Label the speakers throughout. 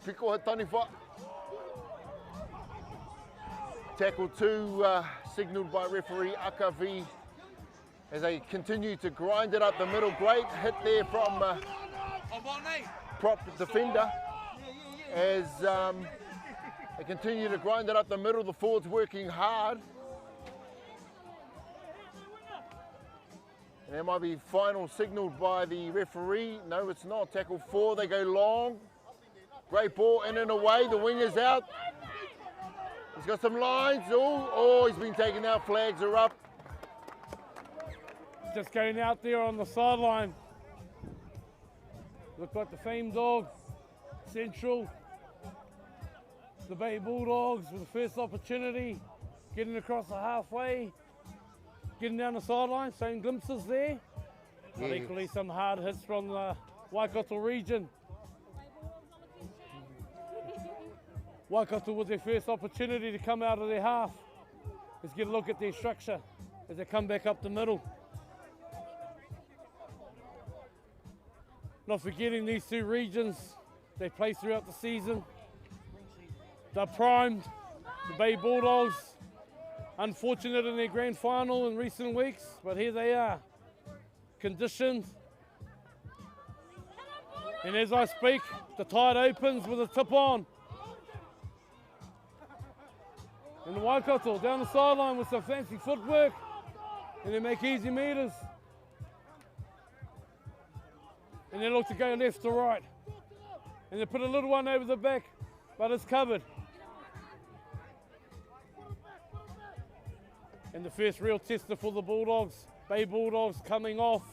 Speaker 1: Piko he taniwha. Tackle 2 signalled by referee Akavi as they continue to grind it up the middle. Great hit there from prop defender as they continue to grind it up the middle. The forwards working hard. And there might be final signalled by the referee. No, it's not. Tackle 4, they go long. Great ball in and away, the wing is out. He's got some lines. Oh, he's been taken out, flags are up.
Speaker 2: Just going out there on the sideline. Looked like the famed dog, Central. The Bay Bulldogs with the first opportunity, getting across the halfway, getting down the sideline, showing glimpses there. But equally some hard hits from the Waikato region. Waikato with their first opportunity to come out of their half. Let's get a look at their structure as they come back up the middle. Not forgetting these two regions, they play throughout the season. They're primed, the Bay Bulldogs, unfortunate in their grand final in recent weeks, but here they are, conditioned. And as I speak, the tide opens with a tip on. And the Waikato down the sideline with some fancy footwork, and they make easy meters. And they look to go left to right. And they put a little one over the back, but it's covered. And the first real tester for the Bulldogs, Bay Bulldogs coming off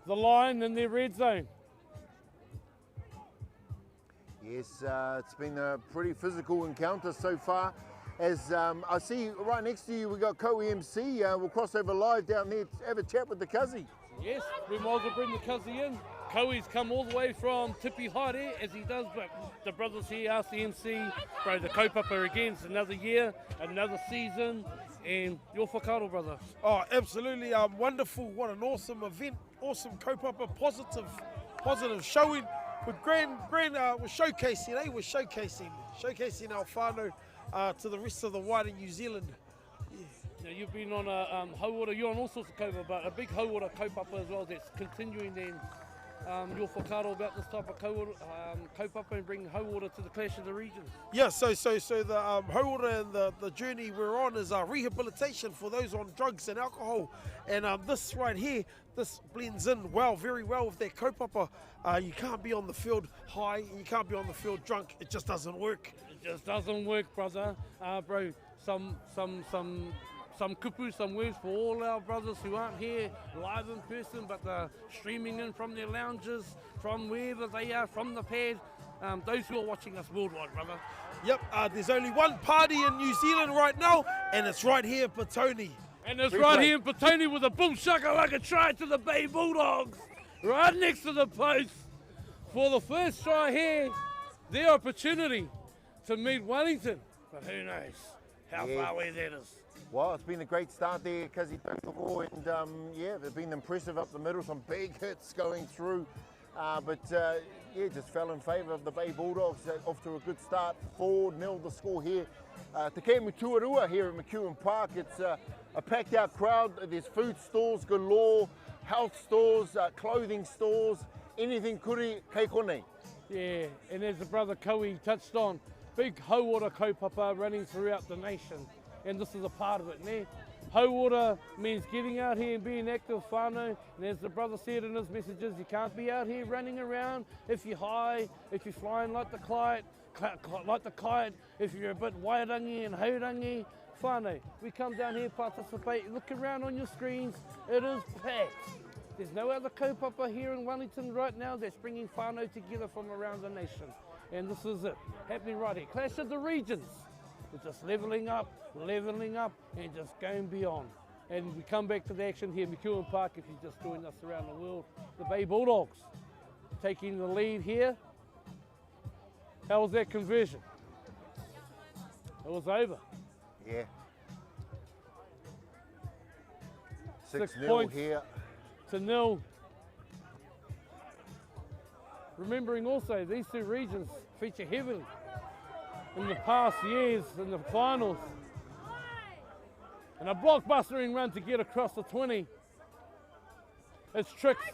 Speaker 2: the line in their red zone.
Speaker 1: Yes, it's been a pretty physical encounter so far. As I see right next to you, we got Co-MC. We'll cross over live down there to have a chat with the Cuzzy.
Speaker 2: Yes, we might as well bring the Cuzzy in. Coey's come all the way from Tipi Haere, as he does, but the brothers here asked the MC, bro, the kaupapa again. It's another year, another season, and your whakaaro, brother.
Speaker 3: Oh, absolutely wonderful. What an awesome event, awesome kaupapa, positive showing. We're we're showcasing, We're showcasing our whānau to the rest of the wider New Zealand. Yeah.
Speaker 2: Now you've been on a hauora, you're on all sorts of kaupapa, but a big hauora kaupapa as well that's continuing then your whakaaro about this type of kaupapa and bringing hauora to the Clash of the Regions.
Speaker 3: Yeah, so the hauora and the journey we're on is rehabilitation for those on drugs and alcohol. And this right here, this blends in very well with that kaupapa. You can't be on the field high, and you can't be on the field drunk. It just doesn't work.
Speaker 2: It just doesn't work, brother. Bro, some kupu, some words for all our brothers who aren't here live in person, but they're streaming in from their lounges, from wherever they are, from the pad. Those who are watching us worldwide, brother.
Speaker 3: Yep, there's only one party in New Zealand right now, and it's right here in Petone.
Speaker 2: And it's right here in Petone with a boom shakalaka try to the Bay Bulldogs, right next to the post. For the first try here, their opportunity to meet Wellington, but who knows how far away that is.
Speaker 1: Well, it's been a great start there, Kazi, and yeah, they've been impressive up the middle, some big hits going through, but yeah, just fell in favour of the Bay Bulldogs. Off to a good start, 4-0 the score here. Te Kēmu Tuarua here at McEwen Park. It's a packed out crowd. There's food stalls galore, health stores, clothing stores, anything kuri kei konei.
Speaker 2: Yeah, and as the brother Koei touched on, big hauora kaupapa running throughout the nation, and this is a part of it. Ne? Hauora means getting out here and being active whānau, and as the brother said in his messages, you can't be out here running around if you're high, if you're flying like the kite, if you're a bit wairangi and haurangi. Whānau, we come down here, participate, look around on your screens, it is packed. There's no other kaupapa here in Wellington right now that's bringing whānau together from around the nation. And this is it, happening right here. Clash of the Regions. It's just levelling up, and just going beyond. And we come back to the action here in McEwen Park if you're just joining us around the world. The Bay Bulldogs taking the lead here. How was that conversion? It was over.
Speaker 1: Yeah.
Speaker 2: 6
Speaker 1: 6-0
Speaker 2: points
Speaker 1: here.
Speaker 2: to 0. Remembering also these two regions feature heavily in the past years in the finals. And a blockbustering run to get across the 20. It's Tricks.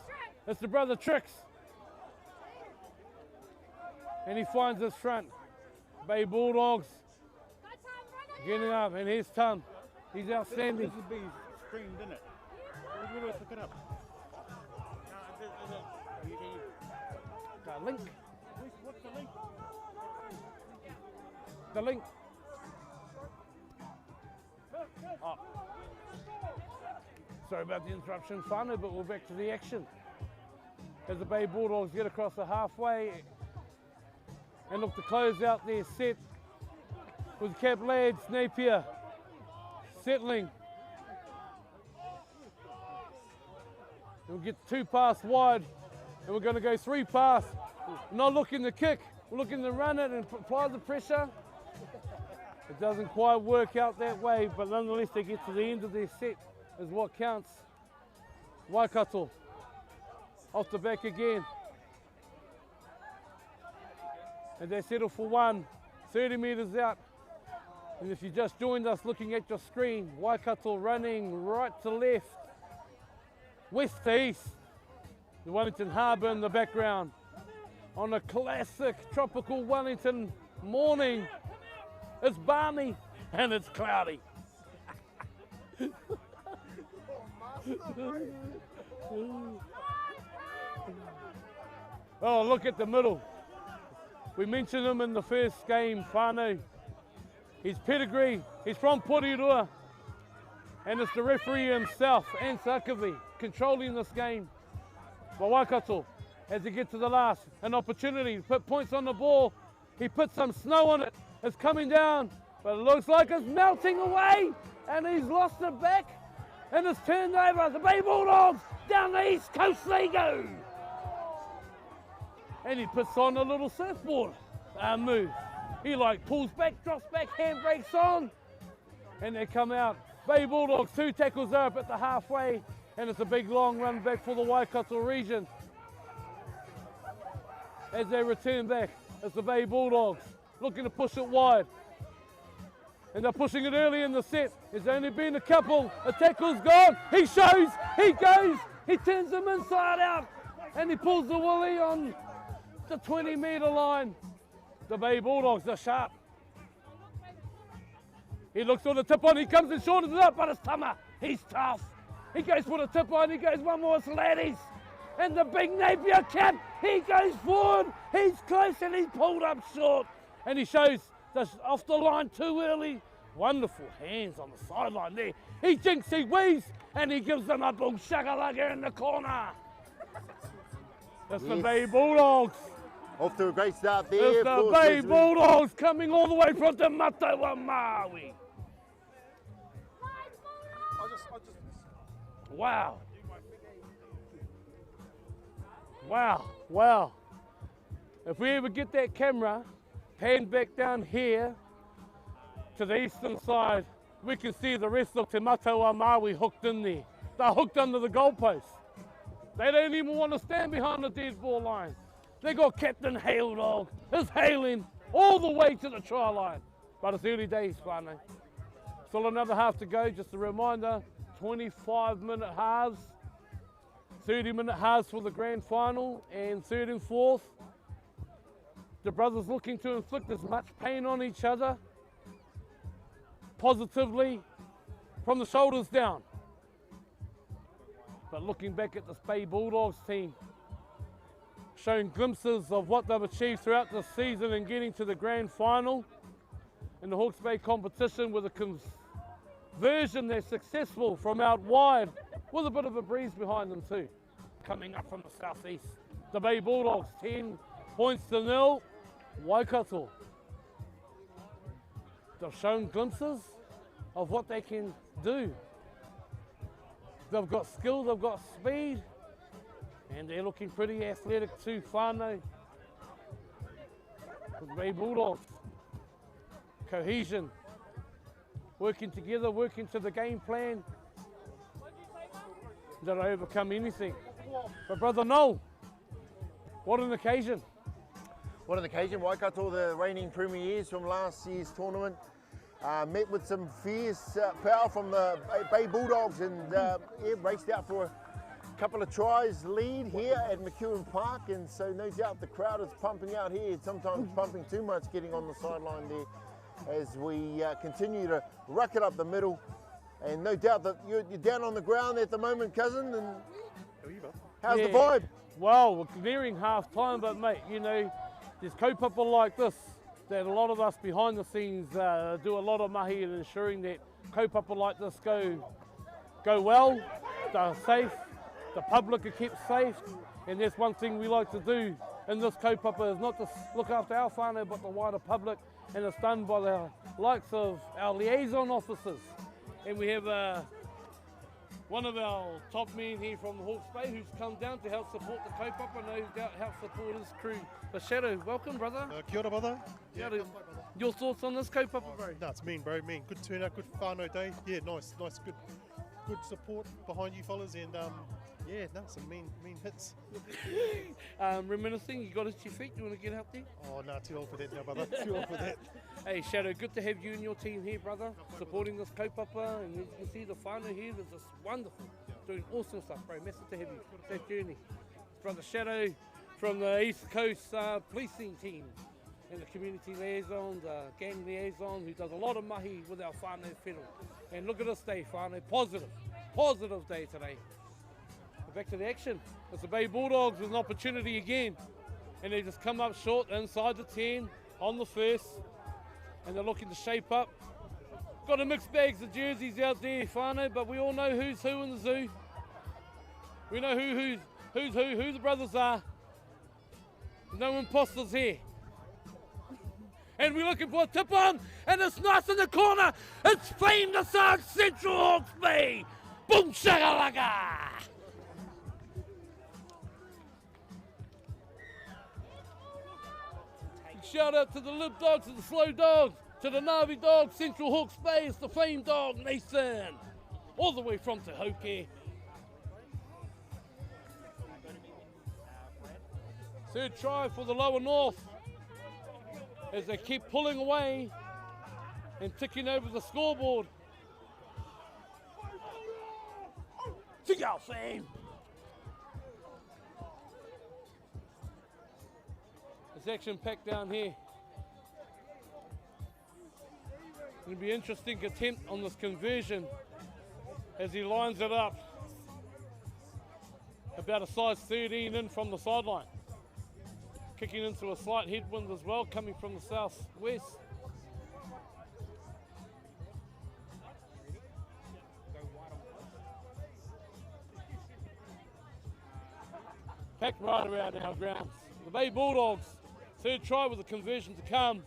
Speaker 2: It's the brother Tricks. And he finds his front. Bay Bulldogs getting up, and here's Tom. He's outstanding.
Speaker 4: This would be screened, didn't it? Where do I pick it up?
Speaker 2: The link.
Speaker 4: What's the link?
Speaker 2: The link. Oh. Sorry about the interruption, Whānau, but we're back to the action. As the Bay Bulldogs get across the halfway and look to close out their set with Cap Lads, Napier settling. And we'll get 2 pass wide, and we're going to go 3 pass. We're not looking to kick, we're looking to run it and apply the pressure. It doesn't quite work out that way, but nonetheless they get to the end of their set is what counts. Waikato off the back again. And they settle for 1, 30 metres out. And if you just joined us looking at your screen, Waikato running right to left, west to east. The Wellington Harbour in the background. On a classic tropical Wellington morning, it's balmy and it's cloudy. Oh, look at the middle. We mentioned him in the first game, Whānau. His pedigree, he's from Porirua. And it's the referee himself, and Sakavi, controlling this game. But Waikato, as he gets to the last, an opportunity to put points on the ball. He put some snow on it. It's coming down, but it looks like it's melting away. And he's lost it back. And it's turned over. The Bay Bulldogs down the east coast they go. And he puts on a little surfboard move. He pulls back, drops back, handbrakes on, and they come out. Bay Bulldogs, 2 tackles up at the halfway, and it's a big long run back for the Waikato region. As they return back, it's the Bay Bulldogs looking to push it wide. And they're pushing it early in the set. There's only been a couple. The tackle's gone. He shows, he goes, he turns them inside out, and he pulls the woolly on the 20-metre line. The Bay Bulldogs are sharp. He looks for the tip on, he comes and shortens it up, but it's Tama. He's tough. He goes for the tip on, he goes one more, it's Laddies. And the big Napier cap, he goes forward, he's close and he's pulled up short. And he shows that's off the line too early. Wonderful hands on the sideline there. He jinks, he weaves, and he gives them a boom shakalaka in the corner. That's the Bay Bulldogs.
Speaker 1: Off to a great start there.
Speaker 2: It's the Bay Bulldogs coming all the way from Te Matawa Maui. Wow. Wow, wow. If we ever get that camera panned back down here to the eastern side, we can see the rest of Te Matawa Maui hooked in there. They're hooked under the goalpost. They don't even want to stand behind the dead ball line. They got Captain Hail Dog. It's hailing all the way to the try line. But it's early days, Whānau. Still another half to go. Just a reminder, 25-minute halves, 30-minute halves for the grand final, and third and fourth. The brothers looking to inflict as much pain on each other positively from the shoulders down. But looking back at this Bay Bulldogs team, showing glimpses of what they've achieved throughout the season and getting to the grand final in the Hawke's Bay competition with a conversion that's successful from out wide with a bit of a breeze behind them too. Coming up from the southeast, the Bay Bulldogs 10 points to 0, Waikato. They've shown glimpses of what they can do. They've got skill, they've got speed, and they're looking pretty athletic too, Whānau. The Bay Bulldogs, cohesion, working together, working to the game plan. They'll overcome anything. But brother Noel, What an occasion.
Speaker 1: What an occasion. Waikato, the reigning premiers from last year's tournament, met with some fierce power from the Bay Bulldogs and raced out for a couple of tries lead here at McEwen Park, and so no doubt the crowd is pumping out here, sometimes pumping too much, getting on the sideline there as we continue to ruck it up the middle. And no doubt that you're down on the ground at the moment, cousin, and how's the vibe?
Speaker 2: Well, we're nearing half time, but mate, you know, there's kaupapa like this that a lot of us behind the scenes do a lot of mahi in ensuring that kaupapa like this go well, they're safe, the public are kept safe, and that's one thing we like to do in this kaupapa is not just look after our whānau but the wider public, and it's done by the likes of our liaison officers. And we have one of our top men here from the Hawke's Bay who's come down to help support the kaupapa, no doubt help support his crew. But Shadow, welcome, brother.
Speaker 5: Kia ora, brother.
Speaker 2: Shadow, your thoughts on this kaupapa, bro?
Speaker 5: No, it's mean, bro. Mean. Good turnout, good whānau day. Yeah, nice, good support behind you fellas, and yeah, no, some mean hits.
Speaker 2: Reminiscing, you got itchy feet, you want to get out there?
Speaker 5: Oh, no, too old for that now, brother. Too old for that.
Speaker 2: Hey, Shadow, good to have you and your team here, brother, supporting this kaupapa, and you can see the whānau here is just wonderful, doing awesome stuff, bro. Massive to have you. Safe journey. Brother Shadow from the East Coast policing team and the community liaison, the gang liaison, who does a lot of mahi with our whānau whenua. And look at this day, whānau, positive day today. But back to the action. It's the Bay Bulldogs with an opportunity again, and they just come up short inside the 10 on the first, and they're looking to shape up. Got a mixed bags of jerseys out there, whānau, but we all know who's who in the zoo. We know who the brothers are. No imposters here. And we're looking for a tip on, and it's nice in the corner. It's Fame the Sun, Central Hawke's Bay. Boom shakalaka! Shout out to the Lib Dogs, to the Slow Dogs, to the Navi Dogs, Central Hawke's Bay. It's the Fame Dog, Nathan. All the way from Te Hauke. Third try for the lower north as they keep pulling away and ticking over the scoreboard. Take out Fame. It's action packed down here. It'll be an interesting attempt on this conversion as he lines it up. About a size 13 in from the sideline. Kicking into a slight headwind as well, coming from the southwest. Packed right around our grounds. The Bay Bulldogs, third try with a conversion to come.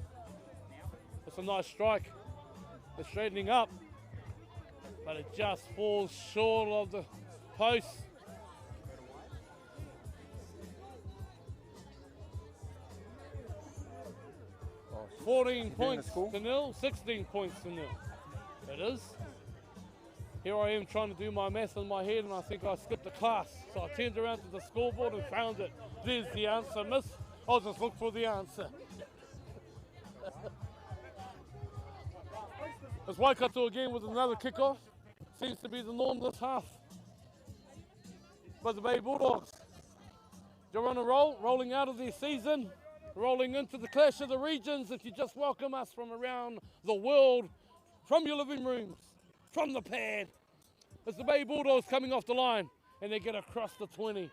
Speaker 2: It's a nice strike. They're straightening up, but it just falls short of the post. Oh, 14 points to nil, 16 points to nil. It is. Here I am trying to do my math in my head, and I think I skipped a class. So I turned around to the scoreboard and found it. There's the answer, miss. I'll just look for the answer. It's Waikato again with another kickoff. Seems to be the norm this half. But the Bay Bulldogs, they're on a roll, rolling out of their season, rolling into the clash of the regions. If you just welcome us from around the world, from your living rooms, from the pad, it's the Bay Bulldogs coming off the line, and they get across the 20.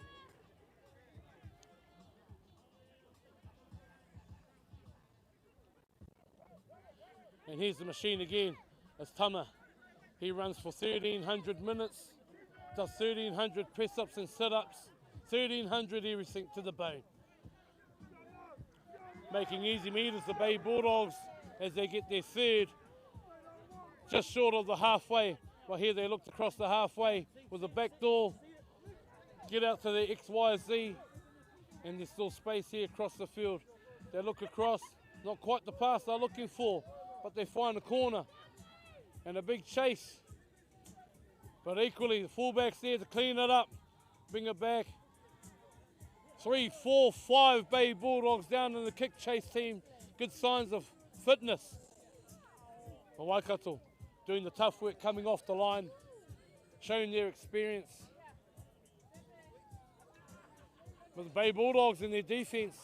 Speaker 2: And here's the machine again. It's Tama. He runs for 1,300 minutes, does 1,300 press-ups and sit-ups, 1,300 everything to the bone. Making easy meters, the Bay Bulldogs, as they get their third, just short of the halfway. Well, here they looked across the halfway with a back door, get out to the X, Y, Z, and there's still space here across the field. They look across, not quite the pass they're looking for, but they find a corner and a big chase. But equally, the fullback's there to clean it up, bring it back. 3, 4, 5 Bay Bulldogs down in the kick chase team. Good signs of fitness. For Waikato doing the tough work coming off the line, showing their experience. But the Bay Bulldogs in their defence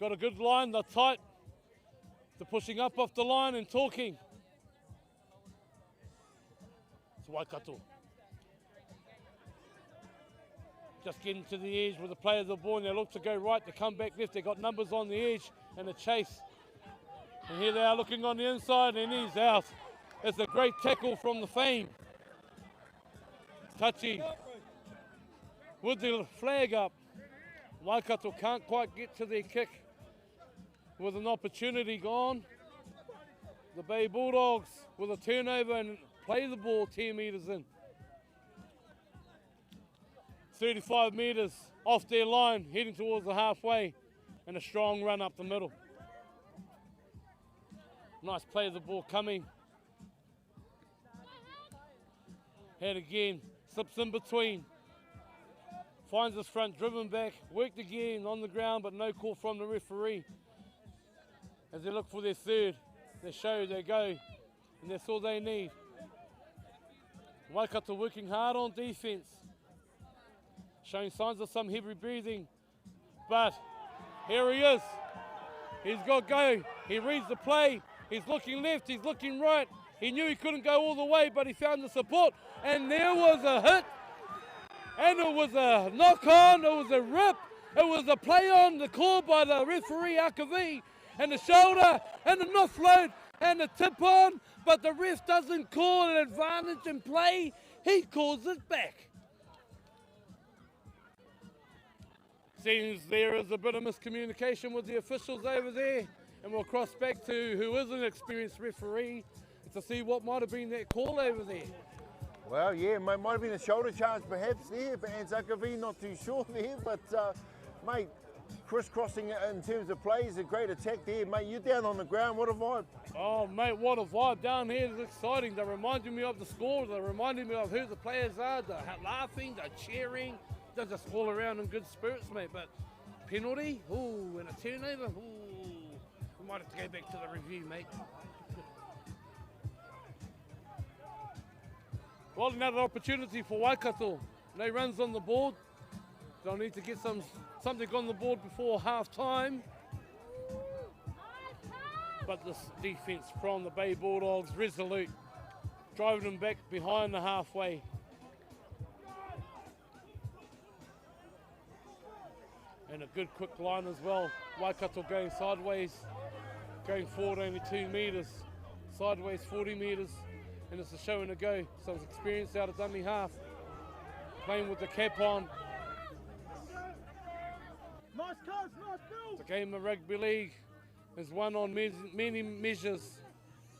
Speaker 2: got a good line, they're tight. They're pushing up off the line and talking. It's Waikato. Just getting to the edge with the players of the ball, and they look to go right, they come back left, they got numbers on the edge and a chase. And here they are looking on the inside, and he's out. It's a great tackle from the Fame. Touchy with the flag up. Waikato can't quite get to their kick with an opportunity gone. The Bay Bulldogs with a turnover and play the ball 10 metres in. 35 metres off their line, heading towards the halfway, and a strong run up the middle. Nice play of the ball coming. Head again, slips in between. Finds his front, driven back, worked again on the ground, but no call from the referee. As they look for their third, they show, they go, and that's all they need. Waikato working hard on defence, showing signs of some heavy breathing, but here he is. He's got go. He reads the play. He's looking left, he's looking right. He knew he couldn't go all the way, but he found the support, and there was a hit. And it was a knock on, it was a rip, it was a play on the call by the referee Akavi, and the shoulder, and the offload, and the tip on, but the ref doesn't call an advantage in play, he calls it back. Seems there is a bit of miscommunication with the officials over there, and we'll cross back to who is an experienced referee to see what might have been that call over there.
Speaker 1: Well, yeah, might have been a shoulder charge perhaps there, but Anzakavi not too sure there, but mate, crisscrossing in terms of plays, a great attack there. Mate, you're down on the ground, what a vibe.
Speaker 2: Oh mate, what a vibe down here, it's exciting. They're reminding me of the score, they're reminding me of who the players are, they're laughing, they're cheering, they're just all around in good spirits, mate. But penalty, ooh, and a turnover, ooh, we might have to go back to the review, mate. Well, another opportunity for Waikato. No runs on the board. They'll need to get something on the board before half time. But this defence from the Bay Bulldogs, resolute, driving them back behind the halfway. And a good quick line as well. Waikato going sideways, going forward only 2 metres, sideways 40 metres. And it's a show and a go. Some experience out of dummy half. Playing with the cap on.
Speaker 4: Nice coach, nice build.
Speaker 2: The game of rugby league is won on many measures,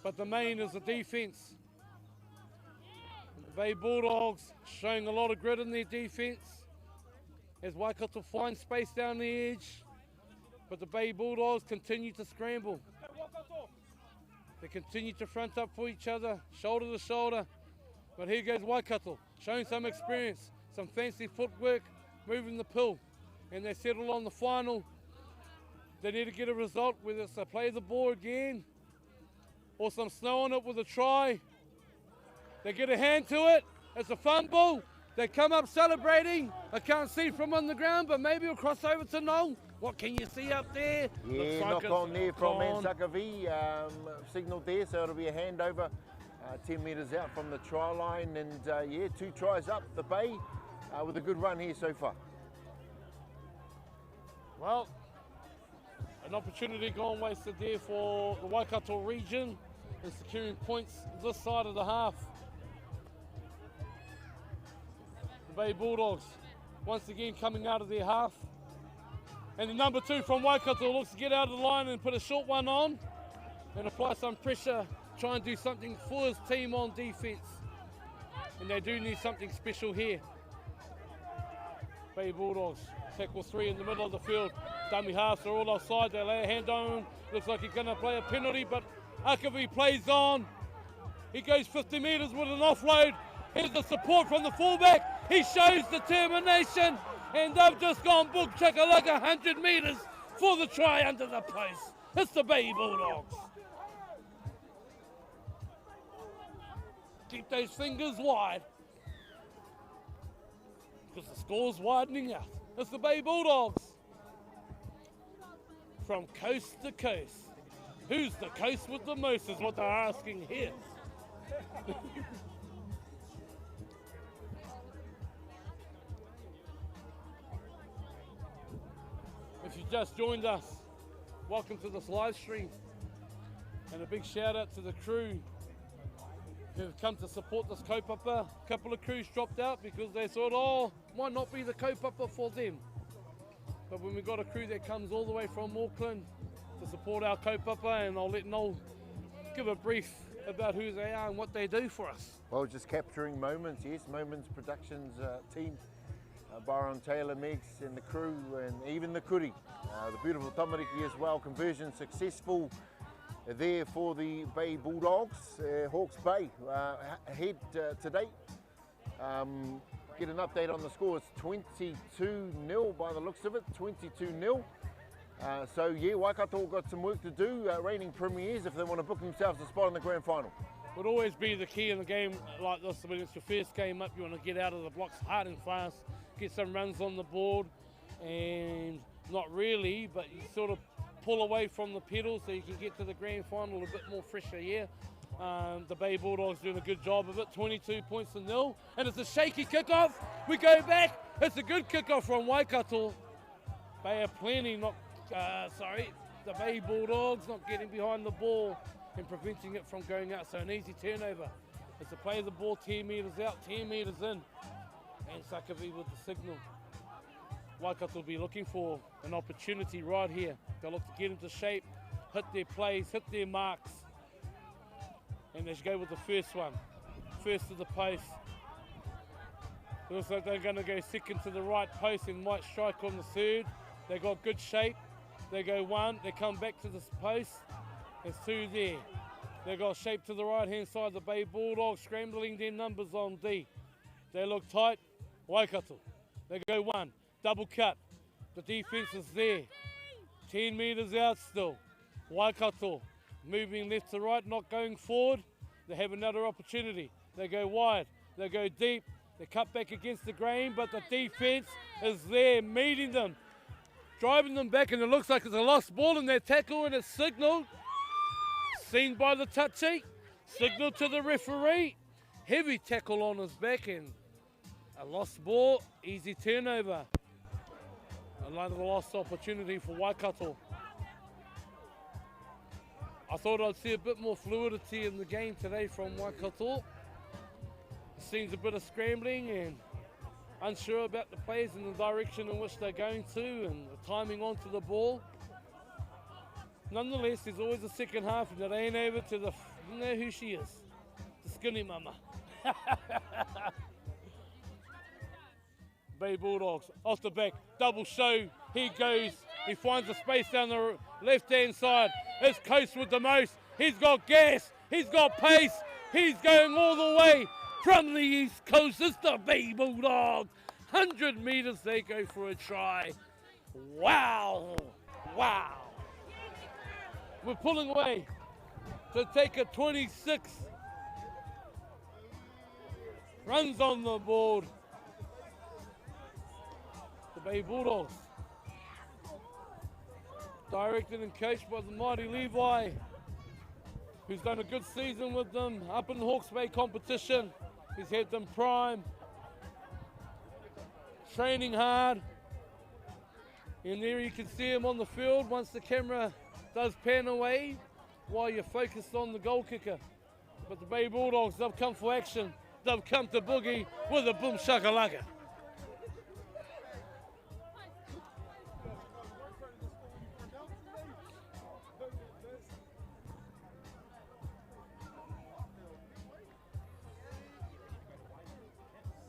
Speaker 2: but the main is the defence. The Bay Bulldogs showing a lot of grit in their defence as Waikato finds space down the edge, but the Bay Bulldogs continue to scramble. They continue to front up for each other, shoulder to shoulder. But here goes Waikato, showing some experience, some fancy footwork, moving the pill. And they settle on the final. They need to get a result, whether it's to play the ball again or some snow on it with a try. They get a hand to it, it's a fumble. They come up celebrating. I can't see from on the ground, but maybe we'll cross over to Noel. What can you see up there?
Speaker 1: Yeah, knock on there from Anzakavi, signalled there, so it'll be a handover 10 metres out from the try line, and yeah, 2 tries up the Bay with a good run here so far.
Speaker 2: Well, an opportunity gone wasted there for the Waikato region in securing points this side of the half. The Bay Bulldogs once again coming out of their half. And the number 2 from Waikato looks to get out of the line and put a short one on and apply some pressure, try and do something for his team on defence. And they do need something special here. Bay Bulldogs, tackle 3 in the middle of the field. Dummy halves are all offside, they lay a hand on him. Looks like he's going to play a penalty, but Akavi plays on. He goes 50 metres with an offload. Here's the support from the fullback. He shows determination. And they've just gone book chakalaka 100 metres for the try under the post. It's the Bay Bulldogs. Keep those fingers wide, because the score's widening out. It's the Bay Bulldogs. From coast to coast. Who's the coast with the most is what they're asking here. If you just joined us, welcome to this live stream. And a big shout out to the crew who've come to support this kaupapa. A couple of crews dropped out because they thought, oh, might not be the kaupapa for them. But when we've got a crew that comes all the way from Auckland to support our kaupapa, and I'll let Noel give a brief about who they are and what they do for us.
Speaker 1: Well, just capturing Moments, yes, Moments Productions team, Byron Taylor, Megs and the crew, and even the kuri. The beautiful tamariki as well, conversion successful there for the Bay Bulldogs. Hawke's Bay ahead to date. Get an update on the score. It's 22-0 by the looks of it, 22-0. So yeah, Waikato got some work to do, reigning premiers, if they want to book themselves a spot in the grand final.
Speaker 2: Would always be the key in a game like this. When it's your first game up, you want to get out of the blocks hard and fast, get some runs on the board, and not really, but you sort of pull away from the pedal so you can get to the grand final a bit more fresher, yeah. The Bay Bulldogs doing a good job of it, 22 points to 0, and it's a shaky kickoff. We go back, it's a good kickoff from Waikato. Bay are plenty, the Bay Bulldogs not getting behind the ball and preventing it from going out, so an easy turnover. It's to play the ball 10 metres out, 10 metres in, and Sakavi with the signal. Waikato will be looking for an opportunity right here. They'll look to get into shape, hit their plays, hit their marks, and they should go with the first one. First to the post. It looks like they're going to go second to the right post and might strike on the third. They got good shape. They go one, they come back to this post. There's two there. They got shape to the right-hand side. The Bay Bulldogs scrambling their numbers on D. They look tight. Waikato. They go one. Double cut. The defense is there. 10 metres out still. Waikato moving left to right, not going forward. They have another opportunity. They go wide. They go deep. They cut back against the grain, but the defense is there meeting them, driving them back, and it looks like it's a lost ball in their tackle, and it's signalled. Seen by the touchy. Signalled to the referee. Heavy tackle on his back and a lost ball. Easy turnover. Another lost opportunity for Waikato. I thought I'd see a bit more fluidity in the game today from Waikato. Seems a bit of scrambling and unsure about the players and the direction in which they're going to and the timing onto the ball. Nonetheless, there's always a second half, and it ain't over to the, you know who she is, the skinny mama. Bay Bulldogs off the back, double show, he goes, he finds a space down the left-hand side. It's Coast with the most, he's got gas, he's got pace, he's going all the way from the East Coast. It's the Bay Bulldogs. 100 metres, they go for a try. Wow, wow. We're pulling away to take a 26. Runs on the board. The Bay Bulldogs. Directed and coached by the mighty Levi, who's done a good season with them up in the Hawke's Bay competition. He's had them prime, training hard. And there you can see him on the field once the camera does pan away while you're focused on the goal kicker. But the Bay Bulldogs, they've come for action. They've come to boogie with a boom shakalaka.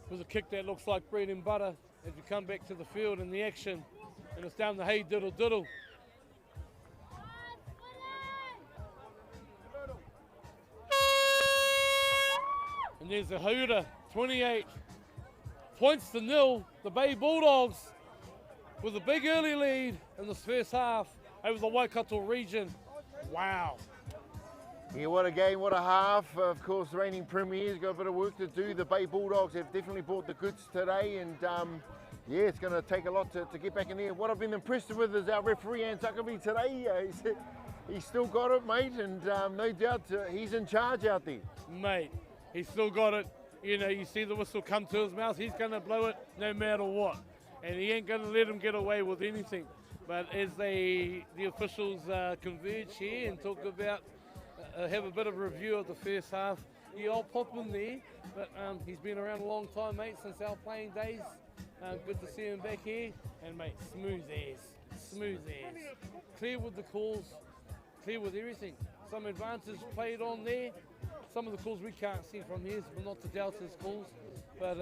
Speaker 2: With a kick that looks like bread and butter as you come back to the field in the action, and it's down the hey diddle diddle. And there's a hooter, 28 points to 0. The Bay Bulldogs with a big early lead in this first half over the Waikato region. Wow.
Speaker 1: Yeah, what a game, what a half. Of course, reigning premiers got a bit of work to do. The Bay Bulldogs have definitely brought the goods today, and yeah, it's going to take a lot to get back in there. What I've been impressed with is our referee, Antukavi, today. He's still got it, mate, and no doubt he's in charge out there.
Speaker 2: Mate, he's still got it. You know, you see the whistle come to his mouth, he's going to blow it no matter what. And he ain't going to let him get away with anything. But as the officials converge here and talk about, have a bit of a review of the first half, yeah, I'll pop in there. But he's been around a long time, mate, since our playing days. Good to see him back here. And, mate, smooth as. Smooth as. Clear with the calls, clear with everything. Some advantage played on there. Some of the calls we can't see from here, but not to doubt his calls. But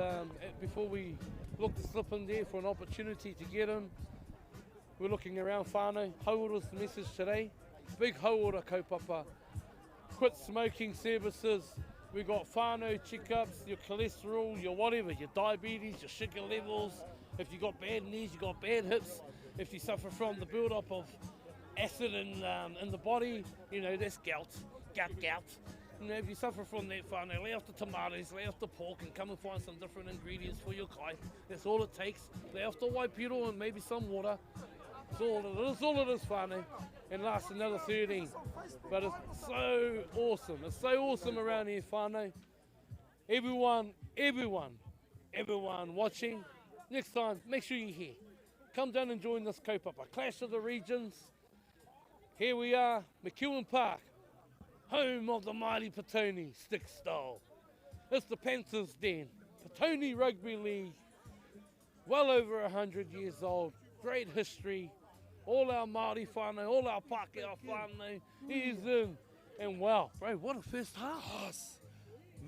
Speaker 2: before we look to slip in there for an opportunity to get him, we're looking around whānau. Hauora's the message today. Big hauora kaupapa. Quit smoking services. We've got whānau checkups, your cholesterol, your whatever, your diabetes, your sugar levels. If you've got bad knees, you've got bad hips. If you suffer from the build-up of acid in the body, you know, that's gout. You know, if you suffer from that whānau, lay off the tomatoes, lay off the pork, and come and find some different ingredients for your kai. That's all it takes. Lay off the waipiro and maybe some water. That's all it is, whānau. And lasts another 13. But it's so awesome. It's so awesome around here, whānau. Everyone watching, next time, make sure you're here. Come down and join this kaupapa. Clash of the Regions. Here we are, McEwen Park, home of the mighty Petone stick style. It's the Panthers' den. Petone Rugby League, well over 100 years old, great history. All our Māori whānau, all our Pākehā whānau, he's in. And wow, bro, what a first half.
Speaker 6: Yes.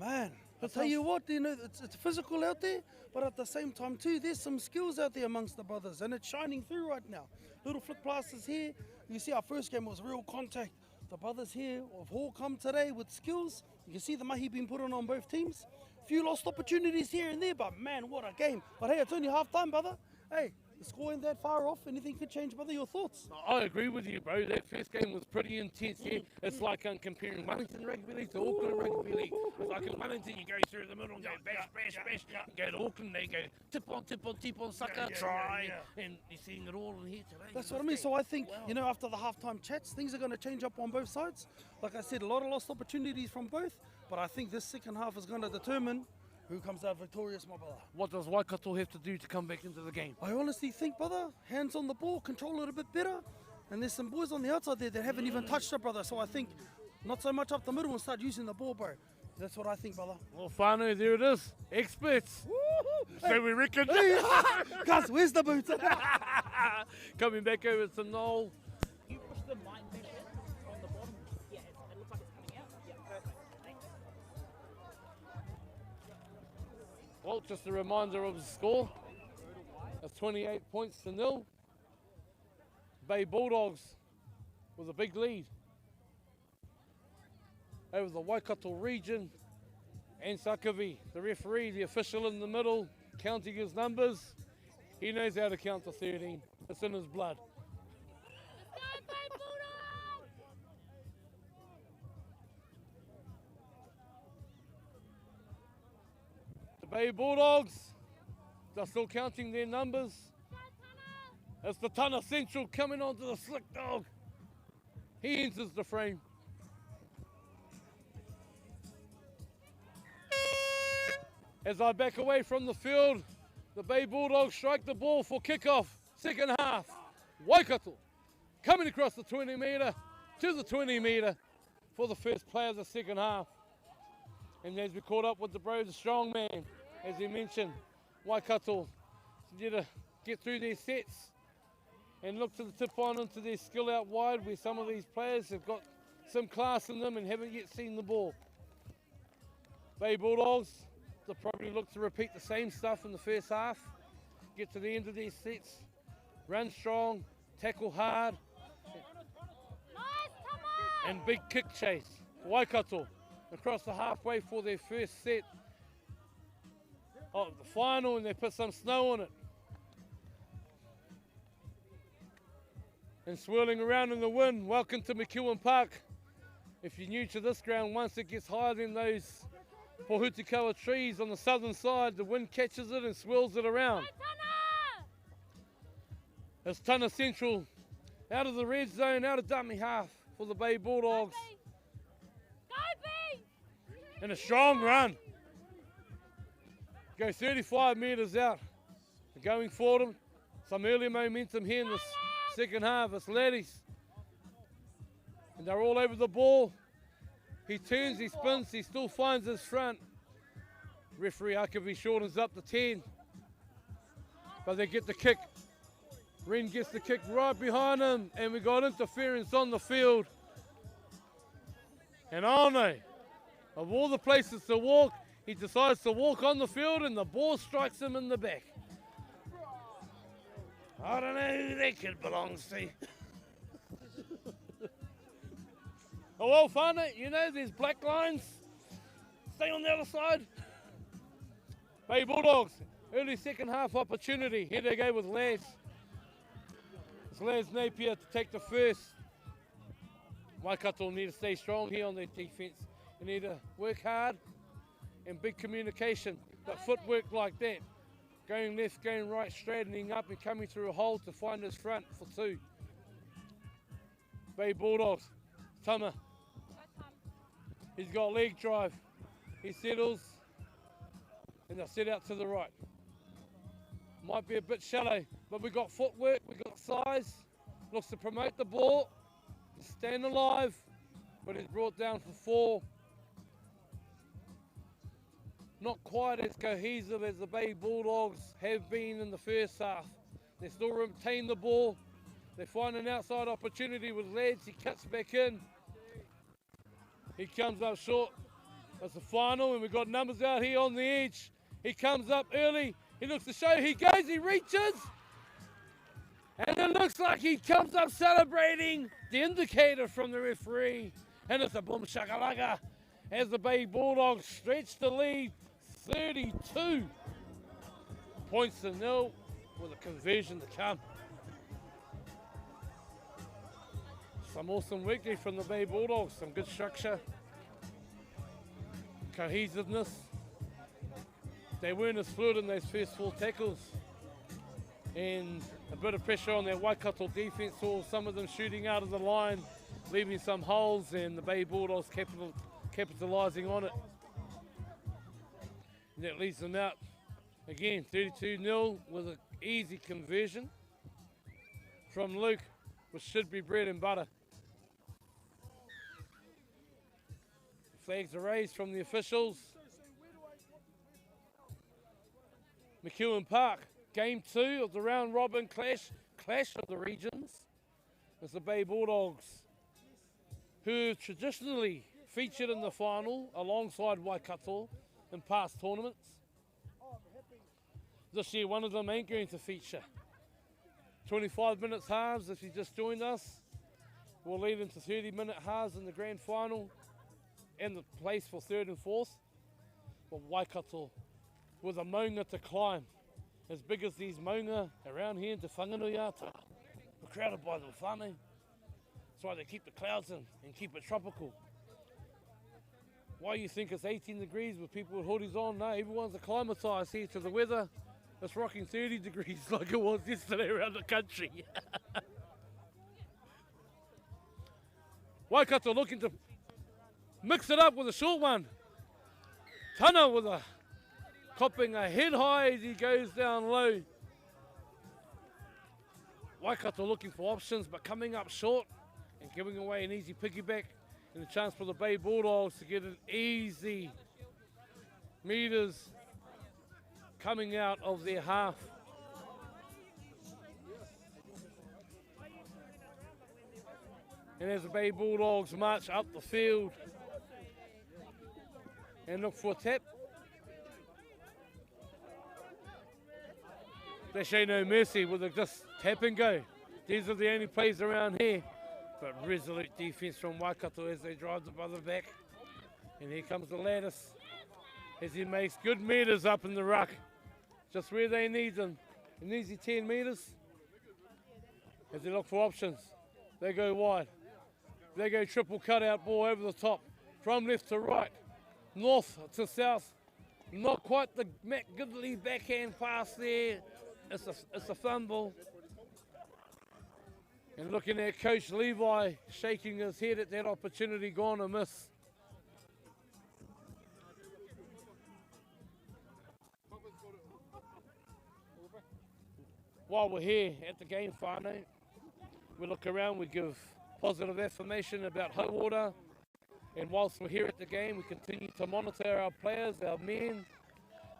Speaker 6: Man, I tell you what, you know, it's physical out there, but at the same time too, there's some skills out there amongst the brothers, and it's shining through right now. Little flick plasters here. You see our first game was real contact. The brothers here have all come today with skills. You can see the mahi being put on both teams. Few lost opportunities here and there, but man, what a game. But hey, it's only half time, brother. Hey, the score ain't that far off. Anything could change, brother. Your thoughts?
Speaker 2: I agree with you, bro. That first game was pretty intense. Yeah, it's like comparing Wellington Rugby League to Auckland Rugby League. It's like in Wellington, you go through the middle and go bash. You go to Auckland, they go tip on, sucker, try. And you're seeing it all in here today.
Speaker 6: That's what I mean. So I think, you know, after the halftime chats, things are going to change up on both sides. Like I said, a lot of lost opportunities from both. But I think this second half is going to determine who comes out victorious, my brother.
Speaker 2: What does Waikato have to do to come back into the game?
Speaker 6: I honestly think, brother, hands on the ball, control it a bit better. And there's some boys on the outside there that haven't even touched it, brother. So I think not so much up the middle and start using the ball, bro. That's what I think, brother.
Speaker 2: Well, whānau, there it is. Experts. So we reckon.
Speaker 6: Gus, where's the boots?
Speaker 2: Coming back over to Noel.
Speaker 7: You push the mic measure on the bottom. Yeah, it looks like it's coming out. Yeah, perfect. Thanks.
Speaker 2: Well, just a reminder of the score. It's 28 points to 0. Bay Bulldogs with a big lead over the Waikato region. And Sakavi, the referee, the official in the middle, counting his numbers. He knows how to count to 13. It's in his blood. The Bay Bulldogs, they're still counting their numbers. It's the Tana Central coming onto the slick dog. He enters the frame. As I back away from the field, the Bay Bulldogs strike the ball for kickoff. Second half, Waikato coming across the 20 metre to the 20 metre for the first play of the second half. And as we caught up with the bros, the strong man, as he mentioned, Waikato need to get through their sets and look to the tip on into their skill out wide, where some of these players have got some class in them and haven't yet seen the ball. Bay Bulldogs, they'll probably look to repeat the same stuff in the first half, get to the end of their sets, run strong, tackle hard, and big kick chase. Waikato across the halfway for their first set of the final, and they put some snow on it. and swirling around in the wind. Welcome to McEwen Park. If you're new to this ground, once it gets higher than those Pohutikawa trees on the southern side, the wind catches it and swirls it around. It's Tana Central out of the red zone, out of dummy half for the Bay Bulldogs. And a strong run. Go 35 metres out. Going for them. Some early momentum here in the second half. It's laddies. And they're all over the ball. He turns, he spins, he still finds his front. Referee Akavi shortens up to 10. But they get the kick. Ren gets the kick right behind him, and we got interference on the field. And Arne, of all the places to walk, he decides to walk on the field, and the ball strikes him in the back. I don't know who that kid belongs to. Oh well, Fana, you know there's black lines. Stay on the other side. Bay Bulldogs, early second half opportunity. Here they go with Laz. It's Laz Napier to take the first. Waikato need to stay strong here on their defence. They need to work hard and big communication. But footwork like that, going left, going right, straightening up and coming through a hole to find his front for two. Bay Bulldogs, Tama. He's got leg drive. He settles and they'll set out to the right. Might be a bit shallow, but we got footwork, we got size. Looks to promote the ball, stand alive, but he's brought down for 4. Not quite as cohesive as the Bay Bulldogs have been in the first half. They still retain the ball. They find an outside opportunity with Lads. He cuts back in. He comes up short. That's the final, and we've got numbers out here on the edge. He comes up early. He looks to show. He goes. He reaches. And it looks like he comes up celebrating the indicator from the referee. And it's a boom shakalaka as the Bay Bulldogs stretch the lead 32 points to 0 with a conversion to come. Some awesome work there from the Bay Bulldogs. Some good structure, cohesiveness. They weren't as fluid in those first 4 tackles. And a bit of pressure on their Waikato defence, saw some of them shooting out of the line, leaving some holes, and the Bay Bulldogs capitalising on it. And that leads them out again, 32-0 with an easy conversion from Luke, which should be bread and butter. Flags are raised from the officials. McEwen Park, game 2 of the round robin clash of the regions. It's the Bay Bulldogs, who traditionally featured in the final alongside Waikato in past tournaments. This year, one of them ain't going to feature. 25 minutes halves, if you just joined us, will lead into 30-minute halves in the grand final and the place for 3rd and 4th. But Waikato with a maunga to climb, as big as these maunga around here in Te Whanganuyata. We're crowded by the whānau. That's why they keep the clouds in and keep it tropical. Why you think it's 18 degrees with people with hoodies on? No, everyone's acclimatised here to the weather. It's rocking 30 degrees like it was yesterday around the country. Waikato looking to mix it up with a short one. Tana with a copping a head high as he goes down low. Waikato looking for options but coming up short and giving away an easy piggyback and a chance for the Bay Bulldogs to get an easy metres coming out of their half. And as the Bay Bulldogs march up the field and look for a tap, they show no mercy with a just tap and go. These are the only plays around here. But resolute defence from Waikato as they drive the brother back. And here comes the lattice as he makes good metres up in the ruck. Just where they need them. An easy 10 metres as they look for options. They go wide. They go triple cutout ball over the top. From left to right. North to south. Not quite the Matt Gidley backhand pass there. It's a fumble. And looking at Coach Levi shaking his head at that opportunity gone amiss. While we're here at the game, whānau, we look around, we give positive affirmation about Hauora. And whilst we're here at the game, we continue to monitor our players, our men,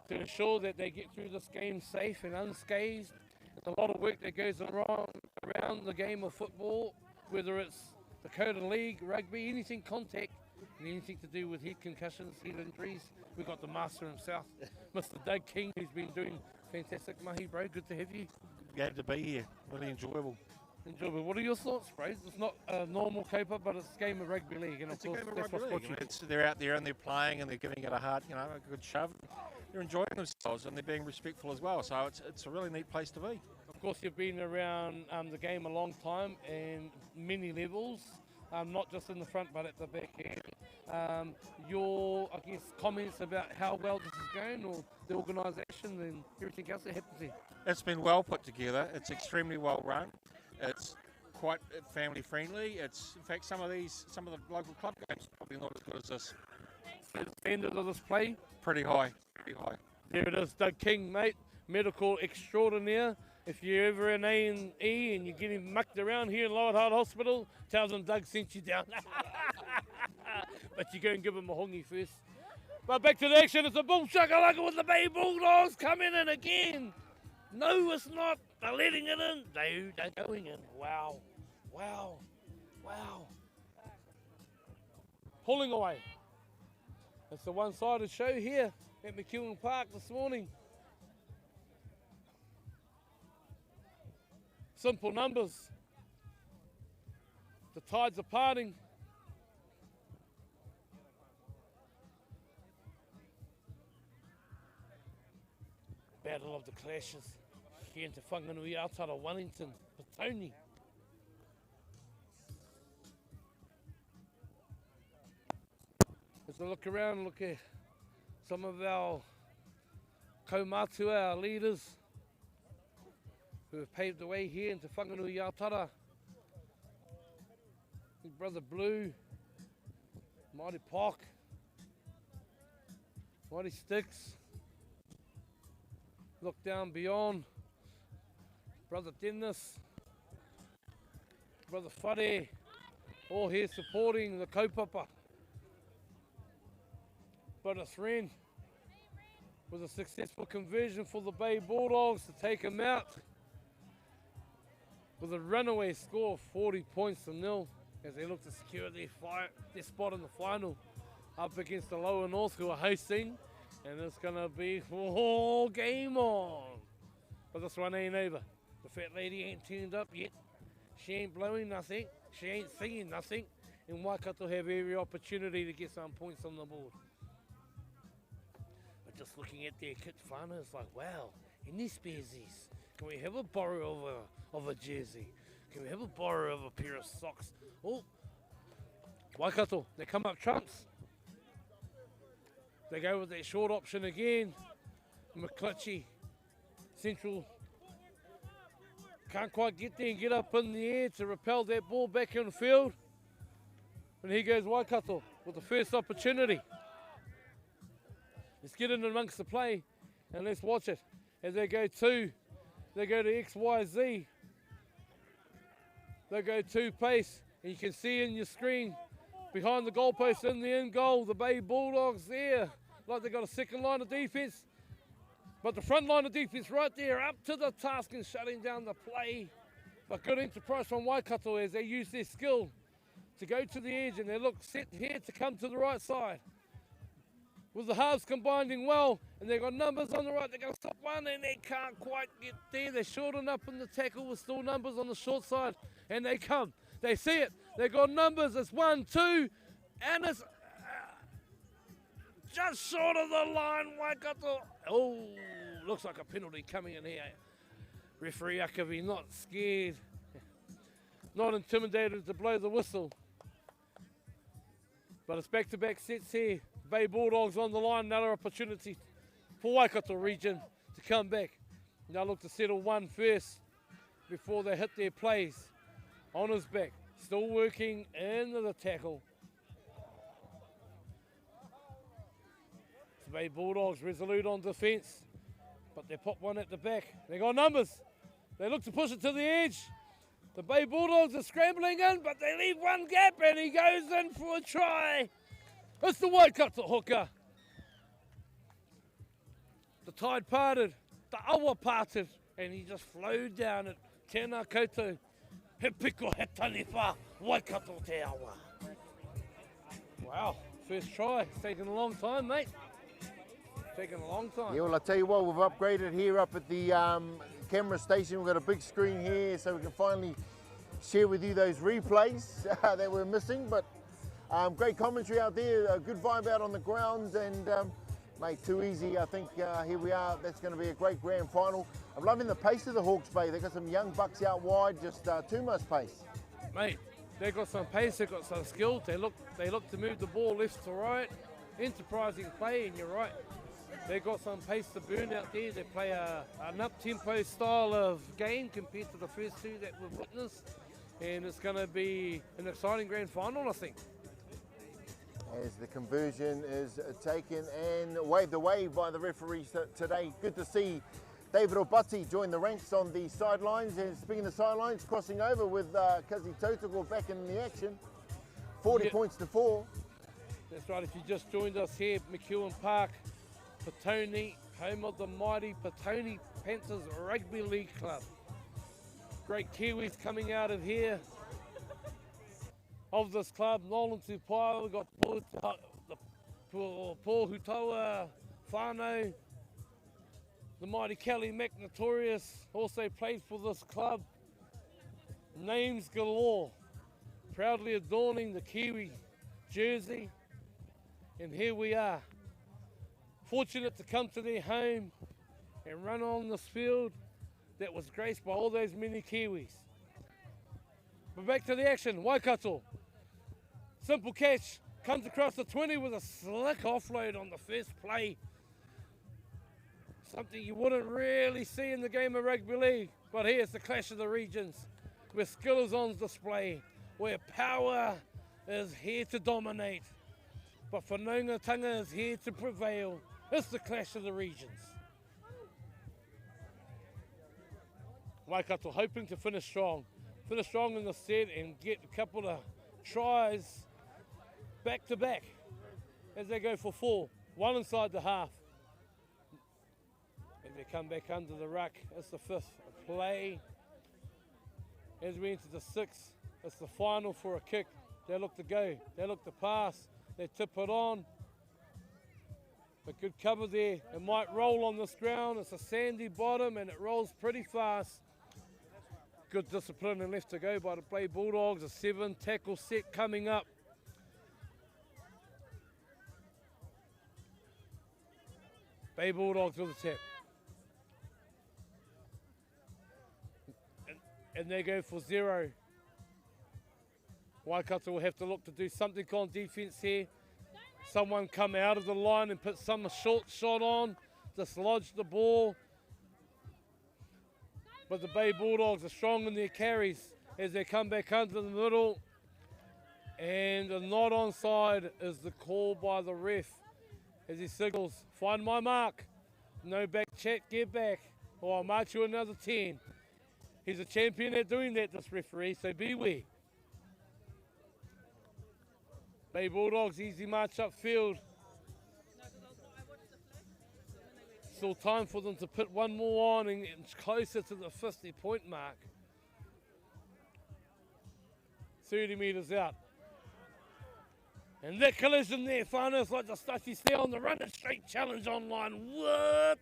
Speaker 2: to ensure that they get through this game safe and unscathed. There's a lot of work that goes around the game of football, whether it's Dakota League, rugby, anything contact, and anything to do with head concussions, head injuries. We've got the master himself, Mr. Doug King, who's been doing fantastic. Mahi, bro, good to have you.
Speaker 8: Glad to be here. Really enjoyable.
Speaker 2: What are your thoughts, bro? It's not a normal Copa, but it's a game of rugby league, and
Speaker 8: It's
Speaker 2: of
Speaker 8: a
Speaker 2: course
Speaker 8: game of
Speaker 2: that's
Speaker 8: rugby
Speaker 2: what's
Speaker 8: league.
Speaker 2: brought you.
Speaker 8: They're out there and they're playing and they're giving it a good shove. They're enjoying themselves and they're being respectful as well. So it's a really neat place to be.
Speaker 2: Of course, you've been around the game a long time and many levels, not just in the front but at the back end. Your, I guess, comments about how well this is going, or the organisation and everything else that happens here?
Speaker 8: It's been well put together. It's extremely well run. It's quite family friendly. It's, in fact, some of the local club games are probably not as good as this.
Speaker 2: The standard of this play?
Speaker 8: Pretty high, pretty high.
Speaker 2: There it is, Doug King, mate, medical extraordinaire. If you're ever in A&E and you're getting mucked around here in Lower Heart Hospital, tell them Doug sent you down. But you go and give him a hongi first. But back to the action, it's a boom shakalaka with the Bay Bulldogs coming in again. No, it's not. They're letting it in. They're going in. Wow, wow, wow. Pulling away. It's a one-sided show here at McEwen Park this morning. Simple numbers. The tides are parting. Battle of the Clashes here in Te Whanganui Aotearoa, Wellington, Petone. As I look around, look at some of our kaumātua, our leaders, who have paved the way here in Te Whanganui Aotearoa. Big Brother Blue, Mighty Pock, Mighty Sticks. Look down beyond, Brother Dennis, Brother Whare, all here supporting the kaupapa. Brother Thren, with a successful conversion for the Bay Bulldogs to take him out with a runaway score of 40 points to 0 as they look to secure their spot in the final up against the Lower North, who are hosting. And it's going to be game on. But this one ain't over. The fat lady ain't tuned up yet. She ain't blowing nothing. She ain't singing nothing. And Waikato have every opportunity to get some points on the board. But just looking at their kit whānau, it's like, wow, in these species, can we have a borrow of a jersey? Can we have a borrow of a pair of socks? Oh, Waikato, they come up trumps. They go with that short option again. McClutchy, Central, can't quite get there and get up in the air to repel that ball back in the field. And here goes Waikato with the first opportunity. Let's get in amongst the play and let's watch it. As they go to XYZ. They go two pace, and you can see in your screen behind the goalpost in the end goal, the Bay Bulldogs there. Like they got a second line of defence. But the front line of defence right there, up to the task and shutting down the play. But good enterprise from Waikato as they use their skill to go to the edge, and they look set here to come to the right side. With the halves combining well, and they've got numbers on the right, they're going to stop one, and they can't quite get there. They're shortened up in the tackle with still numbers on the short side, and they come. They see it. They've got numbers. It's 1, 2, and it's just short of the line. Waikato. Oh, looks like a penalty coming in here. Referee Akavi not scared. not intimidated to blow the whistle. But it's back-to-back sets here. Bay Bulldogs on the line, another opportunity for Waikato region to come back. Now look to settle one first before they hit their plays. On his back, still working into the tackle. The Bay Bulldogs resolute on defence, but they pop one at the back. They got numbers. They look to push it to the edge. The Bay Bulldogs are scrambling in, but they leave one gap and he goes in for a try. It's the Waikato hooker. The tide parted, the awa parted, and he just flowed down it. Tēnā koutou. He piko he taniwha, Waikato te awa. Wow, first try. It's taken a long time, mate. Taken a long time.
Speaker 1: Yeah, well, I tell you what, we've upgraded here up at the camera station. We've got a big screen here so we can finally share with you those replays that we're missing. But great commentary out there, a good vibe out on the ground, and mate, too easy. I think here we are. That's going to be a great grand final. I'm loving the pace of the Hawke's Bay. They've got some young bucks out wide, just too much pace.
Speaker 2: Mate, they've got some pace, they've got some skill. They look to move the ball left to right. Enterprising play, and you're right. They've got some pace to burn out there. They play an up-tempo style of game compared to the first two that we've witnessed. And it's going to be an exciting grand final, I think.
Speaker 1: As the conversion is taken and waved away by the referees today. Good to see David Obati join the ranks on the sidelines. And speaking of sidelines, crossing over with Kazi Tautoko back in the action. 40 points to 4.
Speaker 2: That's right, if you just joined us here, McEwen Park, Petone, home of the mighty Petone Panthers Rugby League Club. Great Kiwis coming out of here. Of this club, Nolan Tupai, we've got Paul Hutaua, Whānau, the mighty Kelly Mac Notorious, also played for this club. Names galore, proudly adorning the Kiwi jersey. And here we are, fortunate to come to their home and run on this field that was graced by all those many Kiwis. But back to the action, Waikato. Simple catch, comes across the 20 with a slick offload on the first play. Something you wouldn't really see in the game of rugby league. But here's the clash of the regions, where skill is on display, where power is here to dominate. But whanaungatanga is here to prevail. It's the clash of the regions. Waikato hoping to finish strong in the set and get a couple of tries back to back as they go for 4. One inside the half. As they come back under the ruck, it's the 5th play. As we enter the 6th, it's the final for a kick. They look to go, they look to pass, they tip it on. But good cover there. It might roll on this ground. It's a sandy bottom and it rolls pretty fast. Good discipline and left to go by the Bay Bulldogs. A 7 tackle set coming up. Bay Bulldogs with a tap. And they go for 0. Waikato will have to look to do something on defence here. Someone come out of the line and put some short shot on, dislodge the ball. But the Bay Bulldogs are strong in their carries as they come back under the middle. And a not onside is the call by the ref as he signals, find my mark. No back check, get back, or I'll march you another 10. He's a champion at doing that, this referee, so beware. Bay Bulldogs, easy march upfield. Still time for them to put one more on and get closer to the 50-point mark. 30 metres out. And that collision there, whānau's like the stuff you see on the Run It Straight Challenge online. What?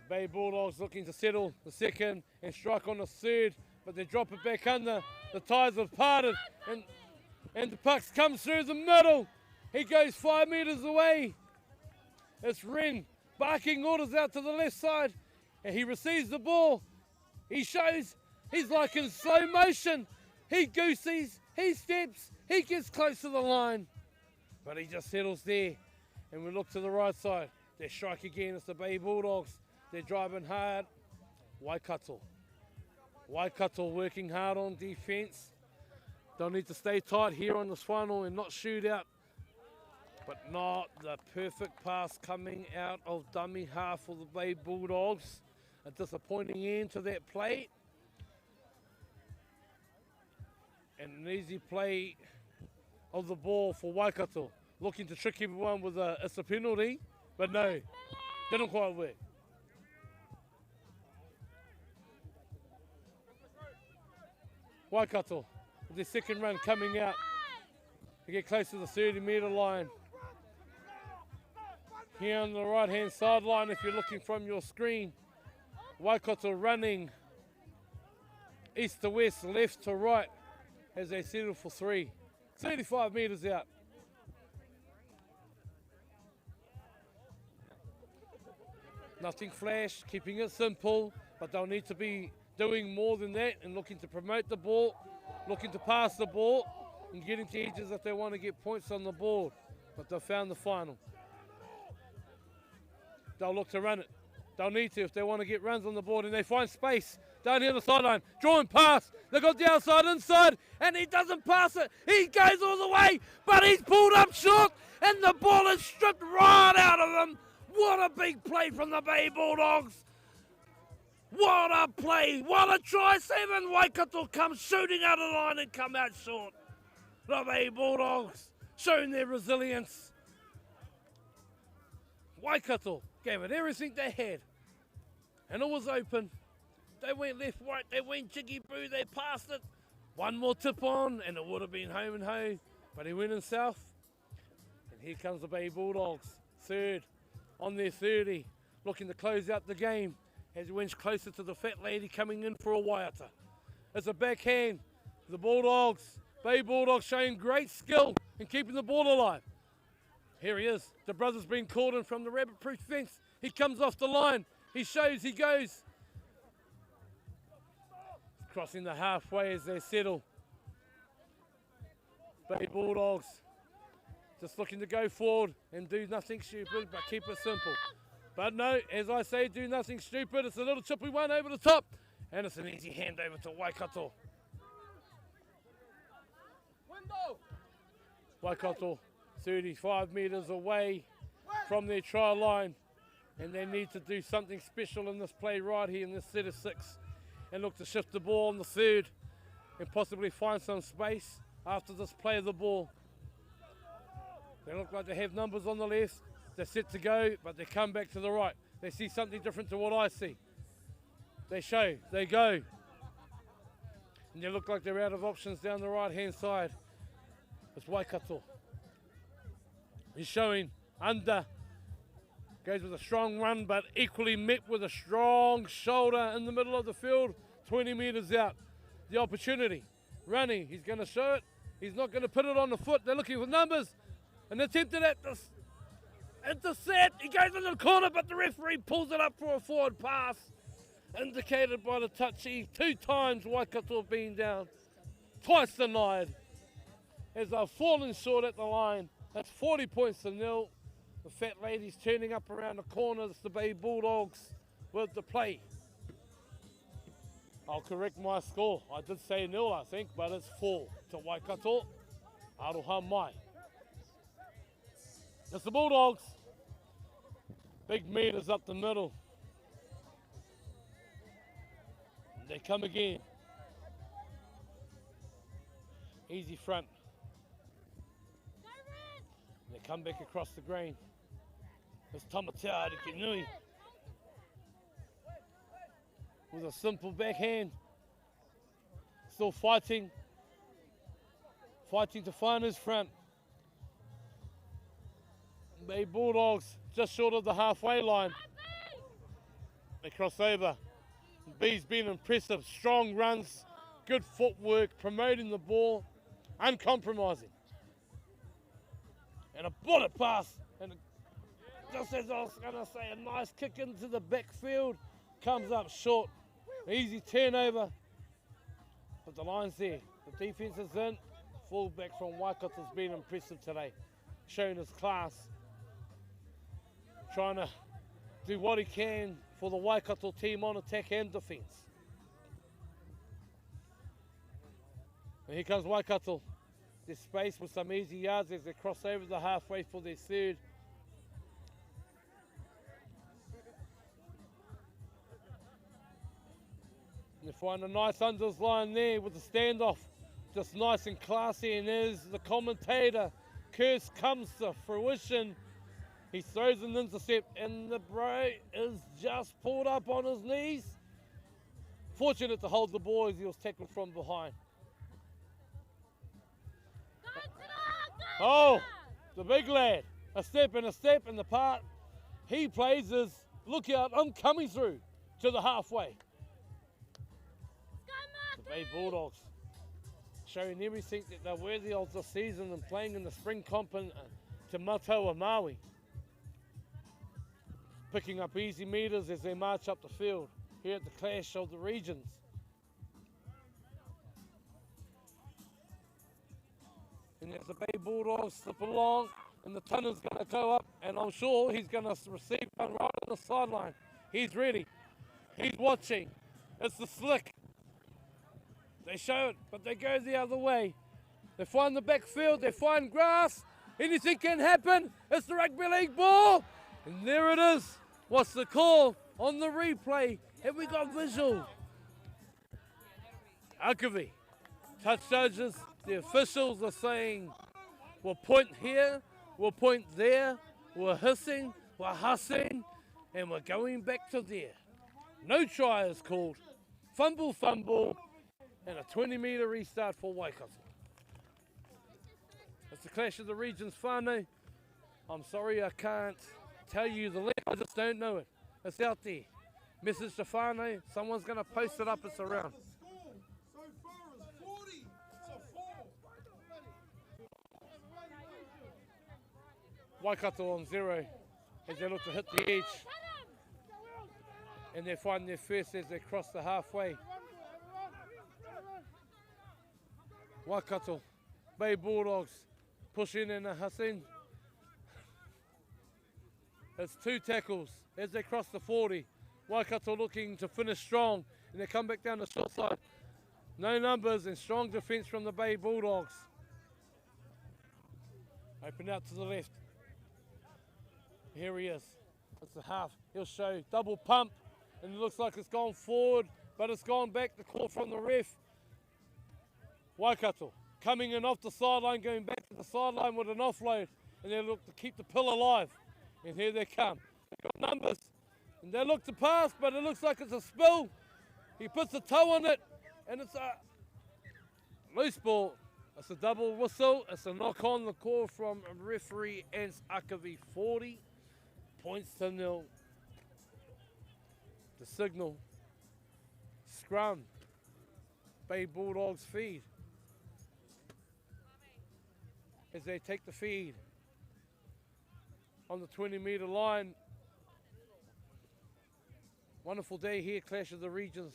Speaker 2: Bay Bulldogs looking to settle the 2nd and strike on the 3rd, but they drop it back under. The ties have parted and the puck comes through the middle. He goes 5 metres away. It's Wren barking orders out to the left side, and he receives the ball. He shows he's like in slow motion. He goosies, he steps, he gets close to the line, but he just settles there. And we look to the right side. They strike again. It's the Bay Bulldogs. They're driving hard. Waikato. Waikato working hard on defence. They'll need to stay tight here on this final and not shoot out. But not the perfect pass coming out of dummy half for the Bay Bulldogs. A disappointing end to that play. And an easy play of the ball for Waikato. Looking to trick everyone with it's a penalty, but no, didn't quite work. Waikato with their second run coming out. They get close to the 30-metre line. Here on the right-hand sideline, if you're looking from your screen, Waikato running east to west, left to right, as they settle for 3. 35 metres out. Nothing flash, keeping it simple, but they'll need to be doing more than that and looking to promote the ball, looking to pass the ball and getting to edges if they want to get points on the board. But they've found the final. They'll look to run it. They'll need to if they want to get runs on the board, and they find space down here on the sideline. Drawing pass. They've got the outside inside, and he doesn't pass it. He goes all the way, but he's pulled up short, and the ball is stripped right out of him. What a big play from the Bay Bulldogs. What a play. What a try. 7 Waikato come shooting out of the line and come out short. The Bay Bulldogs showing their resilience. Waikato gave it everything they had. And it was open. They went left, right, they went jiggy-boo, they passed it. One more tip on and it would have been home and home. But he went in south. And here comes the Bay Bulldogs. Third on their 30. Looking to close out the game as he went closer to the fat lady coming in for a waiata. It's a backhand. The Bulldogs, Bay Bulldogs showing great skill in keeping the ball alive. Here he is. The brother's been called in from the rabbit-proof fence. He comes off the line. He shows, he goes. Crossing the halfway as they settle. Bay Bulldogs just looking to go forward and do nothing stupid, but keep it simple. But no, as I say, do nothing stupid. It's a little chippy one over the top, and it's an easy handover to Waikato. Waikato, 35 metres away from their try line, and they need to do something special in this play right here in this set of 6, and look to shift the ball on the 3rd and possibly find some space after this play of the ball. They look like they have numbers on the left. They're set to go, but they come back to the right. They see something different to what I see. They show, they go. And they look like they're out of options down the right-hand side. It's Waikato. He's showing under. Goes with a strong run, but equally met with a strong shoulder in the middle of the field, 20 metres out. The opportunity. Running, he's going to show it. He's not going to put it on the foot. They're looking for numbers. An attempted at this intercept. He goes into the corner, but the referee pulls it up for a forward pass. Indicated by the touchy. 2 times Waikato have been down. Twice denied. As they've fallen short at the line. That's 40 points to 0. The fat lady's turning up around the corner. It's the Bay Bulldogs with the play. I'll correct my score. I did say 0, I think, but it's 4 to Waikato. Aroha mai. It's the Bulldogs. Big meters up the middle. They come again. Easy front. They come back across the green. It's Tamatea Arikinui with a simple backhand. Still fighting. Fighting to find his front. Bay Bulldogs just short of the halfway line. They cross over. B's been impressive. Strong runs, good footwork, promoting the ball, uncompromising. And a bullet pass. And just as I was going to say, a nice kick into the backfield, comes up short. Easy turnover, but the line's there. The defence is in. Fullback from Waikato's been impressive today, showing his class, trying to do what he can for the Waikato team on attack and defence. And here comes Waikato. There's space with some easy yards as they cross over the halfway for their third. They find a nice unders line there with the standoff. Just nice and classy, and there's the commentator. Curse comes to fruition. He throws an intercept, and the bro is just pulled up on his knees. Fortunate to hold the ball as he was tackled from behind. Oh, the big lad. A step, and the part he plays is, look out, I'm coming through to the halfway. The Bay Bulldogs showing everything that they're worthy of this season and playing in the spring comp in Te Mataua Maui. Picking up easy metres as they march up the field here at the clash of the regions. And as the Bay Bulldogs slip along, and the Tunner's going to go up, and I'm sure he's going to receive one right on the sideline. He's ready. He's watching. It's the slick. They show it, but they go the other way. They find the backfield, they find grass. Anything can happen. It's the rugby league ball. And there it is. What's the call on the replay? Have we got visual? Akavi. Touch judges, the officials are saying, we'll point here, we'll point there, we're hissing, we're hussing, and we're going back to there. No try is called. Fumble, and a 20-metre restart for Waikato. It's the clash of the regions whānau. I'm sorry I can't tell you the link, I just don't know it. It's out there. Message to whānau, someone's going to post it up, it's around. Waikato on 0 as they look to hit the edge. And they find their first as they cross the halfway. Waikato, Bay Bulldogs push in and a Hassan. It's 2 tackles as they cross the 40. Waikato looking to finish strong, and they come back down the short side. No numbers and strong defence from the Bay Bulldogs. Open out to the left. Here he is. It's a half. He'll show double pump, and it looks like it's gone forward, but it's gone back. The call from the ref. Waikato coming in off the sideline, going back to the sideline with an offload, and they look to keep the pill alive. And here they come. They've got numbers, and they look to pass, but it looks like it's a spill. He puts a toe on it, and it's a loose ball. It's a double whistle. It's a knock on. The call from referee Ants Akavi, 40 points to 0. The signal. Scrum. Bay Bulldogs feed. As they take the feed on the 20-metre line. Wonderful day here, Clash of the Regions.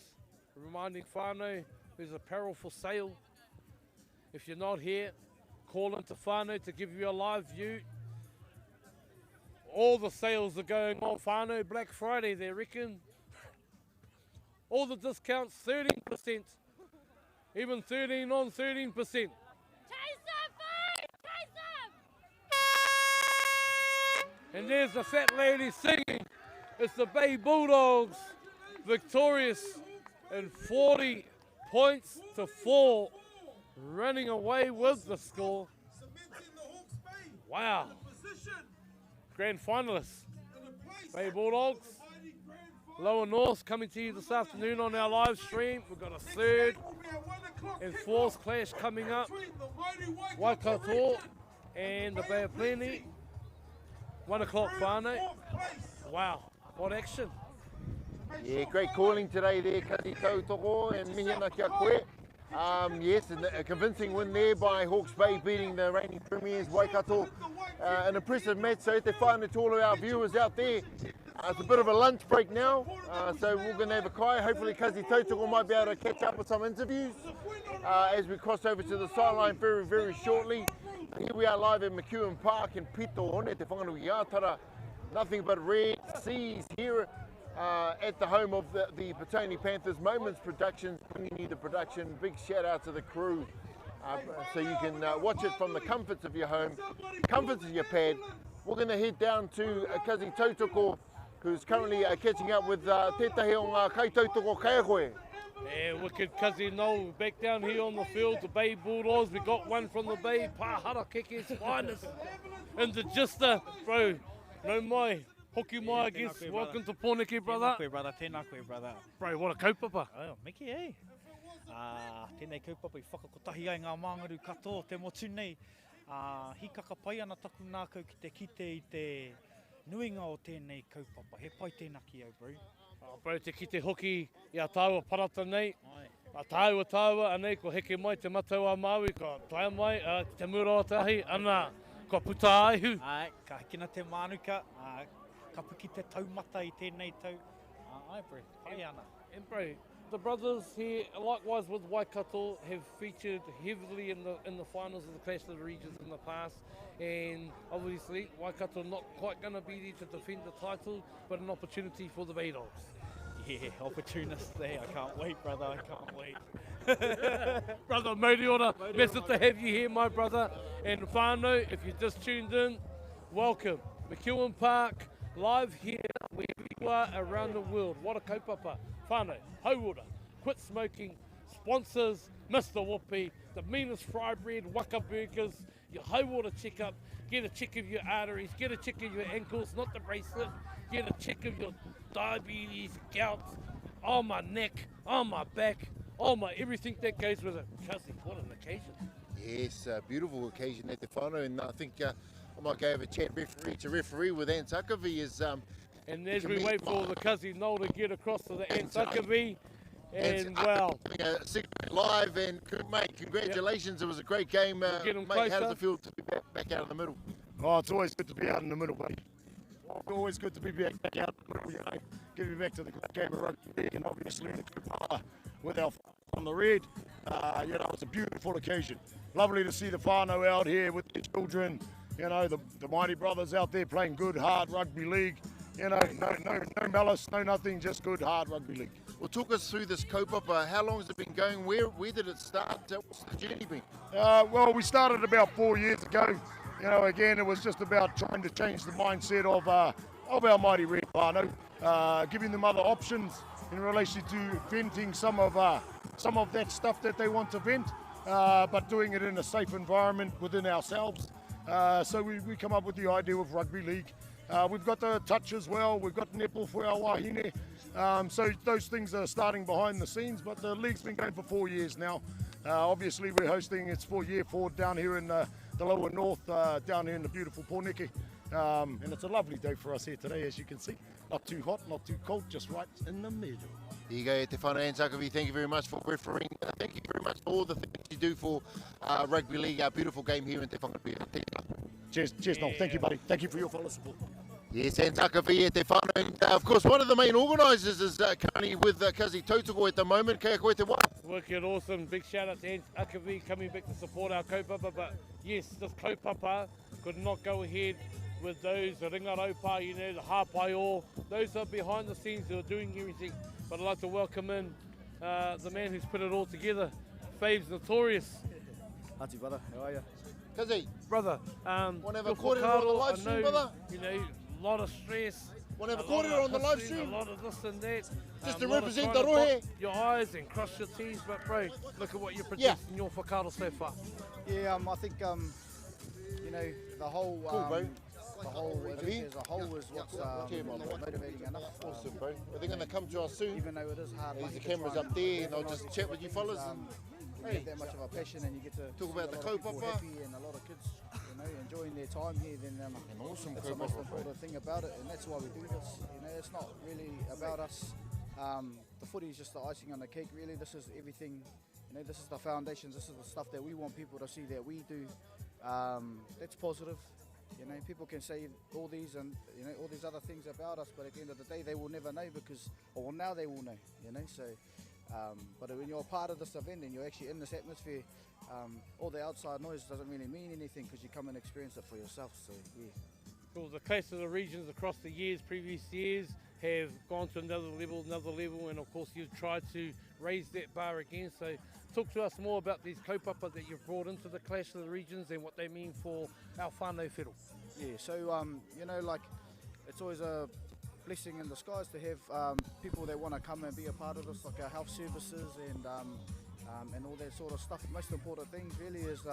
Speaker 2: Reminding whānau there's apparel for sale. If you're not here, call into whānau to give you a live view. All the sales are going on whānau, Black Friday they reckon. All the discounts, 13%. Even 13 on 13%. And there's the fat lady singing. It's the Bay Bulldogs victorious in 40 points to 4, running away with the score. Wow. Grand finalists. Bay Bulldogs. Lower North coming to you this afternoon on our live stream. We've got a 3rd and 4th clash coming up. Waikato and the Bay of Plenty. 1 o'clock whānau. Wow, what action.
Speaker 1: Yeah, great calling today there, Kazi Tautoko and Mihina kia koe. Yes, and a convincing win there by Hawke's Bay beating the reigning premiers Waikato. An impressive match, so te whānau to all of our viewers out there. It's a bit of a lunch break now, so we're going to have a kai. Hopefully Kazi Tautoko might be able to catch up with some interviews as we cross over to the sideline very, very shortly. Here we are live at McEwen Park in Pito, One te whanganui Iatara. Nothing but red seas here at the home of the Petone Panthers Moments Productions, bringing you the production. Big shout out to the crew. So you can watch it from the comforts of your home, comforts of your pad. We're going to head down to Kazi Tautoko, who's currently catching up with tētahi o ngā kai Tautoko Kaiakoe.
Speaker 2: Yeah, wicked Kazi Noel back down here on the field, the Bay Bulldogs. We got one from the Bay, Pāhara Keke's finest. And the Gister, bro, no mai, hoki mai, I guess. Welcome to Pōneke, brother.
Speaker 9: Tēnā koe, brother. Tēnā koe, brother.
Speaker 2: Bro, what a kaupapa.
Speaker 9: Oh, Miki, eh? Tēnei kaupapa I whakakotahi ai ngā māngaru katoa te motu nei. Hikaka pai ana taku nākau ki te kite I te nuinga o tēnei kaupapa. He pai tēnā ki au, bro.
Speaker 2: Bro, te kite hoki I a tāua parata nei. A tāua, anei, ko heke mai te matau a Māui, ko taia mai, te mura o tahi, ana, ko puta aihu.
Speaker 9: Ai, ka hekina te mānuka, ka puki te taumata I tēnei tau. Ai, bro, pai ana.
Speaker 2: And bro, the brothers here, likewise with Waikato, have featured heavily in the finals of the Clash of the Regions in the past, and obviously Waikato not quite going to be there to defend the title, but an opportunity for the Bay Dogs.
Speaker 9: Yeah, opportunist there. I can't wait, brother. I can't wait.
Speaker 2: Brother, Modi Ora, best to have you here, my brother. And whānau, if you just tuned in, welcome. McEwen Park, live here, wherever you are around the world. What a kaupapa. Whānau, hauora, quit smoking, sponsors, Mr. Whoopi, the meanest fry bread, waka burgers, your hauora checkup, get a check of your arteries, get a check of your ankles, not the bracelet, get a check of your diabetes, gout, on my neck, on my back, on my everything that goes with it. Kazi, what an occasion.
Speaker 1: Yes, beautiful occasion at the whānau, and I think I might go have a chat referee to referee with Ant Sakavi
Speaker 2: and as we wait for the Kazi Noel to get across to the Ant Sakavi, and well,
Speaker 1: live, and mate, congratulations! Yep. It was a great game. Mate, how does it feel to be back out in the middle?
Speaker 10: Oh, it's always good to be out in the middle, buddy. Always good to be back out in the middle, you know. Get me back to the game of rugby, and obviously with our on the red. You know, it's a beautiful occasion. Lovely to see the whānau out here with their children. You know, the mighty brothers out there playing good, hard rugby league. You know, no malice, no nothing, just good, hard rugby league.
Speaker 1: Well, talk us through this kaupapa. How long has it been going? Where did it start? What's the journey been?
Speaker 10: Well, we started about 4 years ago. You know, again, it was just about trying to change the mindset of our mighty red whānau, giving them other options in relation to venting some of that stuff that they want to vent, but doing it in a safe environment within ourselves. So we come up with the idea of rugby league. We've got the touch as well. We've got netball for our wahine. So those things are starting behind the scenes, but the league's been going for 4 years now. Obviously, we're hosting its year 4 down here in the lower north, down here in the beautiful Pōneke. And it's a lovely day for us here today, as you can see. Not too hot, not too cold, just right in the middle.
Speaker 1: There you go, te whānau Ant Sakavi. Thank you very much for refereeing. Thank you very much for all the things you do for rugby league, our beautiful game here in Te Whangarua.
Speaker 10: Cheers, Noel. Thank you, buddy. Thank you for your follow support.
Speaker 1: Yes, Ant Sakavi te whānau. And of course, one of the main organisers is currently with Kazi Tautoko at the moment. Kia koe te wā.
Speaker 2: Wicked awesome. Big shout out to Ant Sakavi coming back to support our kaupapa. But yes, this kaupapa could not go ahead with those ringaropa, you know, the hāpai o. Those are behind the scenes who are doing everything. But I'd like to welcome in the man who's put it all together, Faves Notorious.
Speaker 11: Hati, brother. How are you?
Speaker 1: Kazi.
Speaker 2: Brother.
Speaker 1: Want to have a quarter on the live stream, brother?
Speaker 2: You know, a lot of stress.
Speaker 1: Want to have a quarter on the live stream?
Speaker 2: A lot of this and that.
Speaker 1: Just to represent the rohe.
Speaker 2: Your eyes and cross your T's, but bro, look at what you're producing in your whakaaro so far.
Speaker 11: Yeah, I think, you know, the whole...
Speaker 1: Cool, bro.
Speaker 11: The whole event as a whole was what's motivating enough.
Speaker 1: Awesome, bro. Are they going to come to us soon?
Speaker 11: Even though it is hard.
Speaker 1: There's the cameras up there, and I'll just chat with you fellas.
Speaker 11: You get that much of a passion, and you get to
Speaker 1: talk about the kaupapa.
Speaker 11: Happy, and a lot of kids, you know, enjoying their time here. Then
Speaker 1: an awesome
Speaker 11: that's the most important thing about it, and that's why we do this. You know, it's not really about us the footy is just the icing on the cake. Really, this is everything. You know, this is the foundations. This is the stuff that we want people to see that we do. That's positive. You know, people can say all these and all these other things about us, but at the end of the day, they will never know because, or now they will know. You know, so. But when you're a part of this event and you're actually in this atmosphere, all the outside noise doesn't really mean anything because you come and experience it for yourself. So yeah.
Speaker 2: Well, the case of the regions across the previous years, have gone to another level, and of course you've tried to raise that bar again. So talk to us more about these kaupapa that you've brought into the Clash of the Regions and what they mean for our whānau whiro.
Speaker 11: Yeah, so like it's always a blessing in disguise to have people that want to come and be a part of this, like our health services and all that sort of stuff. Most important things really is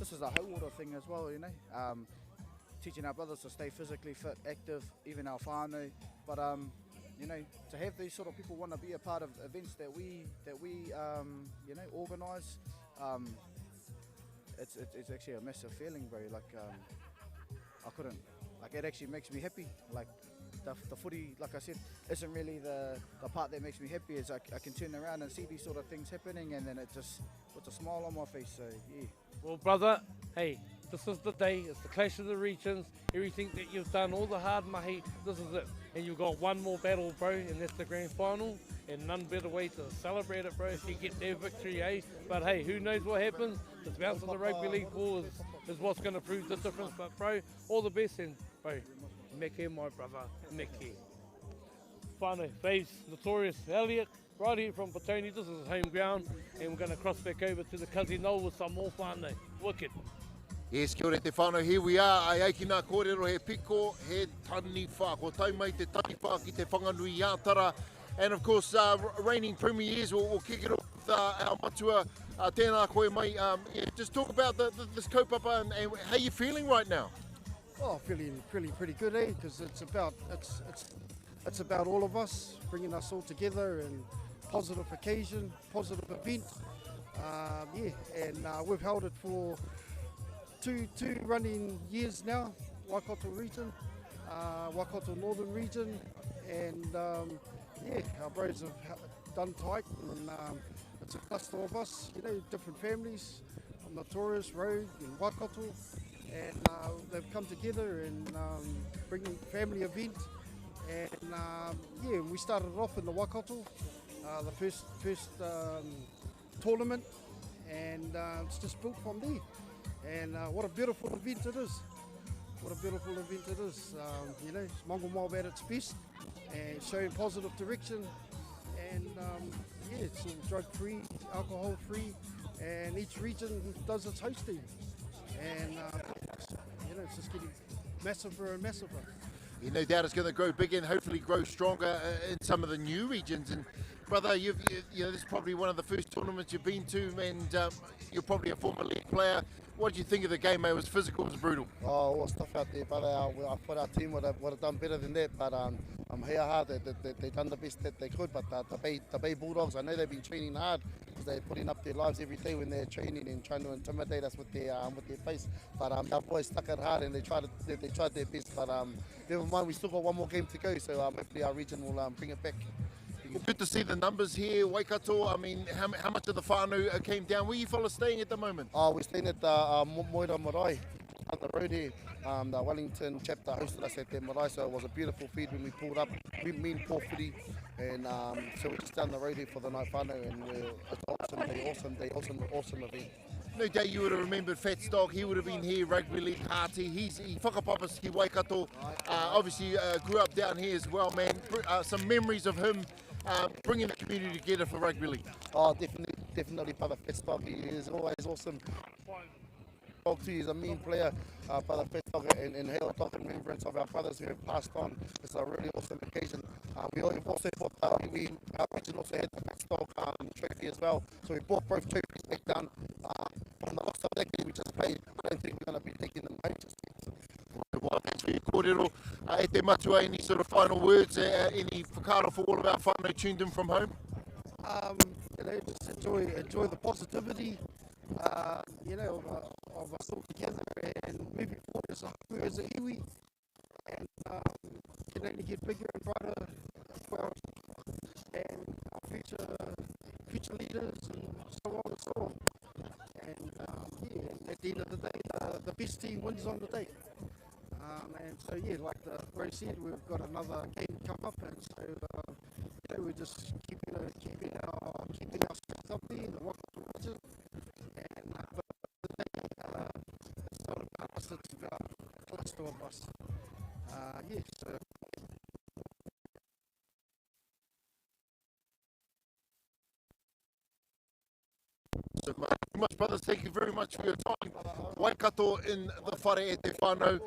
Speaker 11: this is a hauora thing as well, teaching our brothers to stay physically fit, active, even our whānau. But to have these sort of people want to be a part of events that we organise, it's actually a massive feeling, bro. It actually makes me happy. Like the footy, like I said, isn't really the part that makes me happy. Is I can turn around and see these sort of things happening, and then it just puts a smile on my face. So yeah.
Speaker 2: Well, brother, hey, this is the day. It's the Clash of the Regions. Everything that you've done, all the hard mahi, this is it. And you've got one more battle, bro, and that's the grand final. And none better way to celebrate it, bro, if you get their victory, eh? But hey, who knows what happens? The bounce of the Rugby League ball is what's going to prove the difference. But bro, all the best, and bro, Meke, my brother, Meke. Whānau, Faves, Notorious, Elliot, right here from Petone. This is home ground, and we're going to cross back over to the Kazi Knoll with some more whānau. Wicked.
Speaker 1: Yes, kia ora te whānau, here we are, ai aiki nā kōrero he piko, he tani whā, ko tau mai te tani whā ki te whanganui ātara, and of course, reigning premiers will kick it off with our matua, tēnā koe mai. Just talk about this kaupapa and how you feeling right now.
Speaker 6: Oh, feeling pretty good, eh? Because it's about all of us, bringing us all together, and positive occasion, positive event. And we've held it for two running years now, Waikato region, Waikato Northern region, and our bros have done tight, and it's a cluster of us, different families, Notorious, Rogue and Waikato, and they've come together and bringing family event, and we started off in the Waikato, the first tournament, and it's just built from there. And what a beautiful event it is. What a beautiful event it is. It's Mongo Mob at its best and showing positive direction. And it's all drug-free, alcohol-free, and each region does its hosting. And it's just getting massiver and massiver.
Speaker 1: No doubt it's going to grow bigger and hopefully grow stronger in some of the new regions. And brother, this is probably one of the first tournaments you've been to, and you're probably a former league player. What did you think of the game, mate? It was physical, it was brutal.
Speaker 12: Oh, it was tough out there, brother. I thought our team would have done better than that, but I'm here hard. They've done the best that they could, but the Bay Bulldogs, I know they've been training hard because they're putting up their lives every day when they're training and trying to intimidate us with their pace. But our boys stuck it hard and they tried their best. But never mind, we still got one more game to go, so hopefully our region will bring it back.
Speaker 1: Well, good to see the numbers here, Waikato. I mean, how much of the whānau came down? Where are you fellas staying at the moment?
Speaker 12: Oh, we're staying at Moira Marae, on the road here. The Wellington chapter hosted us at their marae, so it was a beautiful feed when we pulled up. We mean poor footy, and so we're just down the road here for the night whānau, and it's awesome event.
Speaker 1: No doubt you would have remembered Fat Stock. He would have been here, Rugby League Hāti. He whakapapas ki Waikato. Obviously grew up down here as well, man. Some memories of him bringing the community together for Rugby League.
Speaker 12: Oh, definitely, Brother Fat Stock. He is always awesome. He's a mean player, Brother Fat Stock, and hail talk in remembrance of our brothers who have passed on. It's a really awesome occasion. We also bought, our region also had the Fat Stock trophy as well. So we bought both trophies back down from the loss of that game we just played. I don't think we're going to be taking them home just yet.
Speaker 1: Well, thanks for your kōrero. E te matua, any sort of final words, any whakaaro for all of our whānau tuned in from home?
Speaker 6: Just enjoy the positivity, of us all together and moving forward as a iwi, and can only get bigger and brighter for our, and
Speaker 12: future leaders and so on and so on. And yeah, at the end of the day, the best team wins on the day. And so yeah, like the Ray said, we've got another game come up, and so we're just keeping our strength up there, the Waikato region. And but it's not about us; it's about a cluster of us. Yeah, so.
Speaker 1: Much, brothers, thank you very much for your time. Waikato in the whare e te whānau.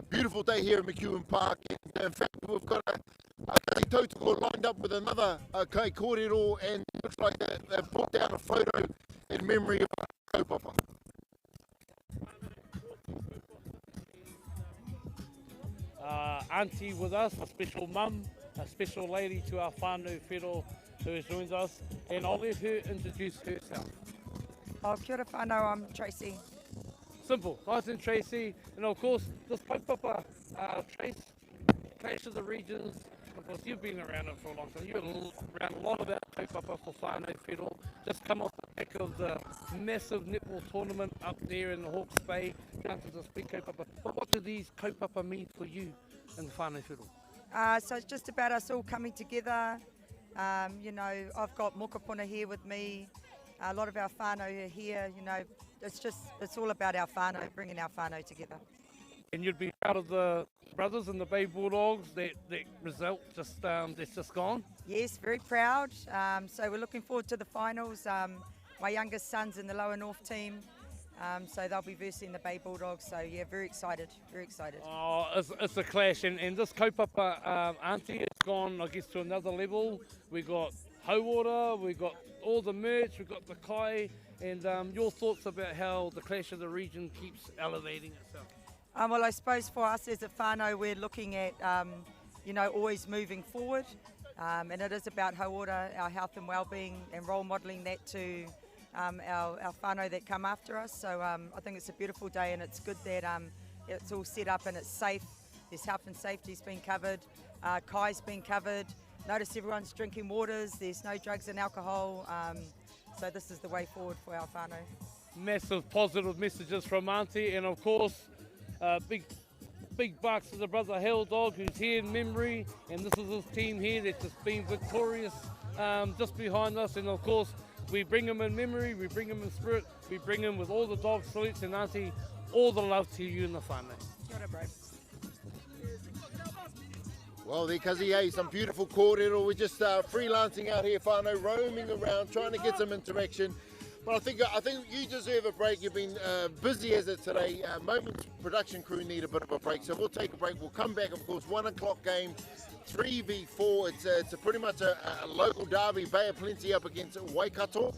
Speaker 1: Beautiful day here at McEwen Park. And in fact, we've got a tautoko lined up with another kai kōrero, and it looks like they've put down a photo in memory of our kaupapa.
Speaker 2: Auntie with us, a special mum, a special lady to our whānau whiro who has joined us, and I'll let her introduce herself.
Speaker 13: Oh, kia ora whanau, I'm Tracy.
Speaker 2: Simple, nice and Tracy, and of course this kaupapa, Trace, Clash of the Regions. Of course you've been around it for a long time, you've been around a lot about kaupapa for whānau whiro, just come off the back of the massive netball tournament up there in the Hawke's Bay, down to this big kaupapa. But what do these kaupapa mean for you in the whānau whiro?
Speaker 13: So it's just about us all coming together. You know, I've got mokopuna here with me. A lot of our whānau are here. You know, it's all about our whānau, bringing our whānau together.
Speaker 2: And you'd be proud of the brothers and the Bay Bulldogs, that result that's just gone?
Speaker 13: Yes, very proud. So we're looking forward to the finals. My youngest son's in the lower north team. So they'll be versing the Bay Bulldogs. So yeah, very excited, very excited.
Speaker 2: Oh, it's a clash, and this kaupapa, Auntie, it's gone, I guess, to another level. We got hauora, we got all the merch, we got the kai, and your thoughts about how the Clash of the Region keeps elevating itself?
Speaker 13: Well, I suppose for us as a whānau, we're looking at, you know, always moving forward, and it is about hauora, our health and well-being, and role modelling that to our whānau that come after us. So I think it's a beautiful day, and it's good that it's all set up and it's safe. There's health and safety's been covered, kai's been covered. Notice everyone's drinking waters, there's no drugs and alcohol. So this is the way forward for our whānau.
Speaker 2: Massive positive messages from Auntie, and of course, big bucks to the brother Hell Dog who's here in memory, and this is his team here that's just been victorious just behind us, and of course we bring him in memory, we bring him in spirit, we bring him with all the dog salutes, and Auntie, all the love to you and the whānau.
Speaker 13: Kia ora, bro.
Speaker 1: Well, there, Kazi, hey, some beautiful kōrero. We're just freelancing out here, whānau, roaming around, trying to get some interaction. But I think you deserve a break. You've been busy as it today. Moments production crew need a bit of a break, so we'll take a break. We'll come back, of course, 1 o'clock game, 3v4. It's pretty much a local derby, Bay of Plenty up against Waikato.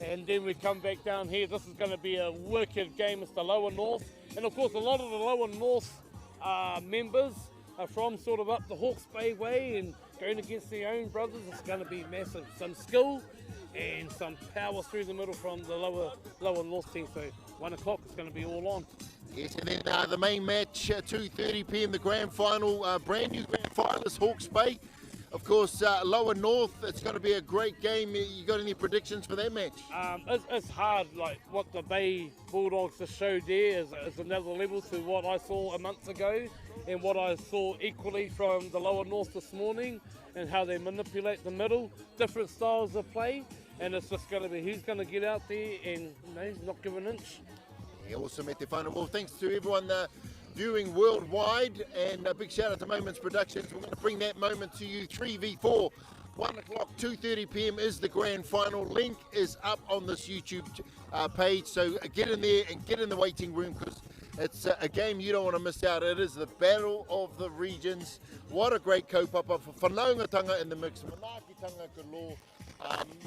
Speaker 2: And then we come back down here. This is going to be a wicked game. It's the lower north, and of course a lot of the lower north members are from sort of up the Hawke's Bay way and going against their own brothers. It's going to be massive. Some skill and some power through the middle from the lower north team. So 1 o'clock is going to be all on.
Speaker 1: Yes, and then the main match, 2:30 p.m. the grand final, brand new grand finalist Hawke's Bay. Of course, lower north, it's going to be a great game. You got any predictions for that match?
Speaker 2: It's hard. Like what the Bay Bulldogs just showed there is another level to what I saw a month ago, and what I saw equally from the lower north this morning, and how they manipulate the middle, different styles of play, and it's just going to be who's going to get out there and not give an inch.
Speaker 1: Yeah, awesome at the final. Well, thanks to everyone viewing worldwide, and a big shout out to Moments Productions. We're going to bring that moment to you. 3v4, 1 o'clock, 2:30 p.m. is the grand final. Link is up on this YouTube page, so get in there and get in the waiting room, because it's a game you don't want to miss out. It is the Battle of the Regions. What a great kaupapa for whanaungatanga in the mix. Manaakitanga ka lo,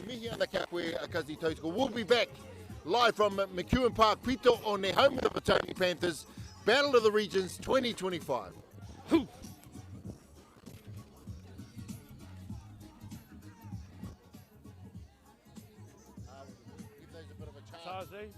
Speaker 1: mihi ana kia koe Kazi Tautoko. We'll be back live from McEwen Park, Pito, on the home of the Petone Panthers. Battle of the Regions 2025.
Speaker 2: Tazi.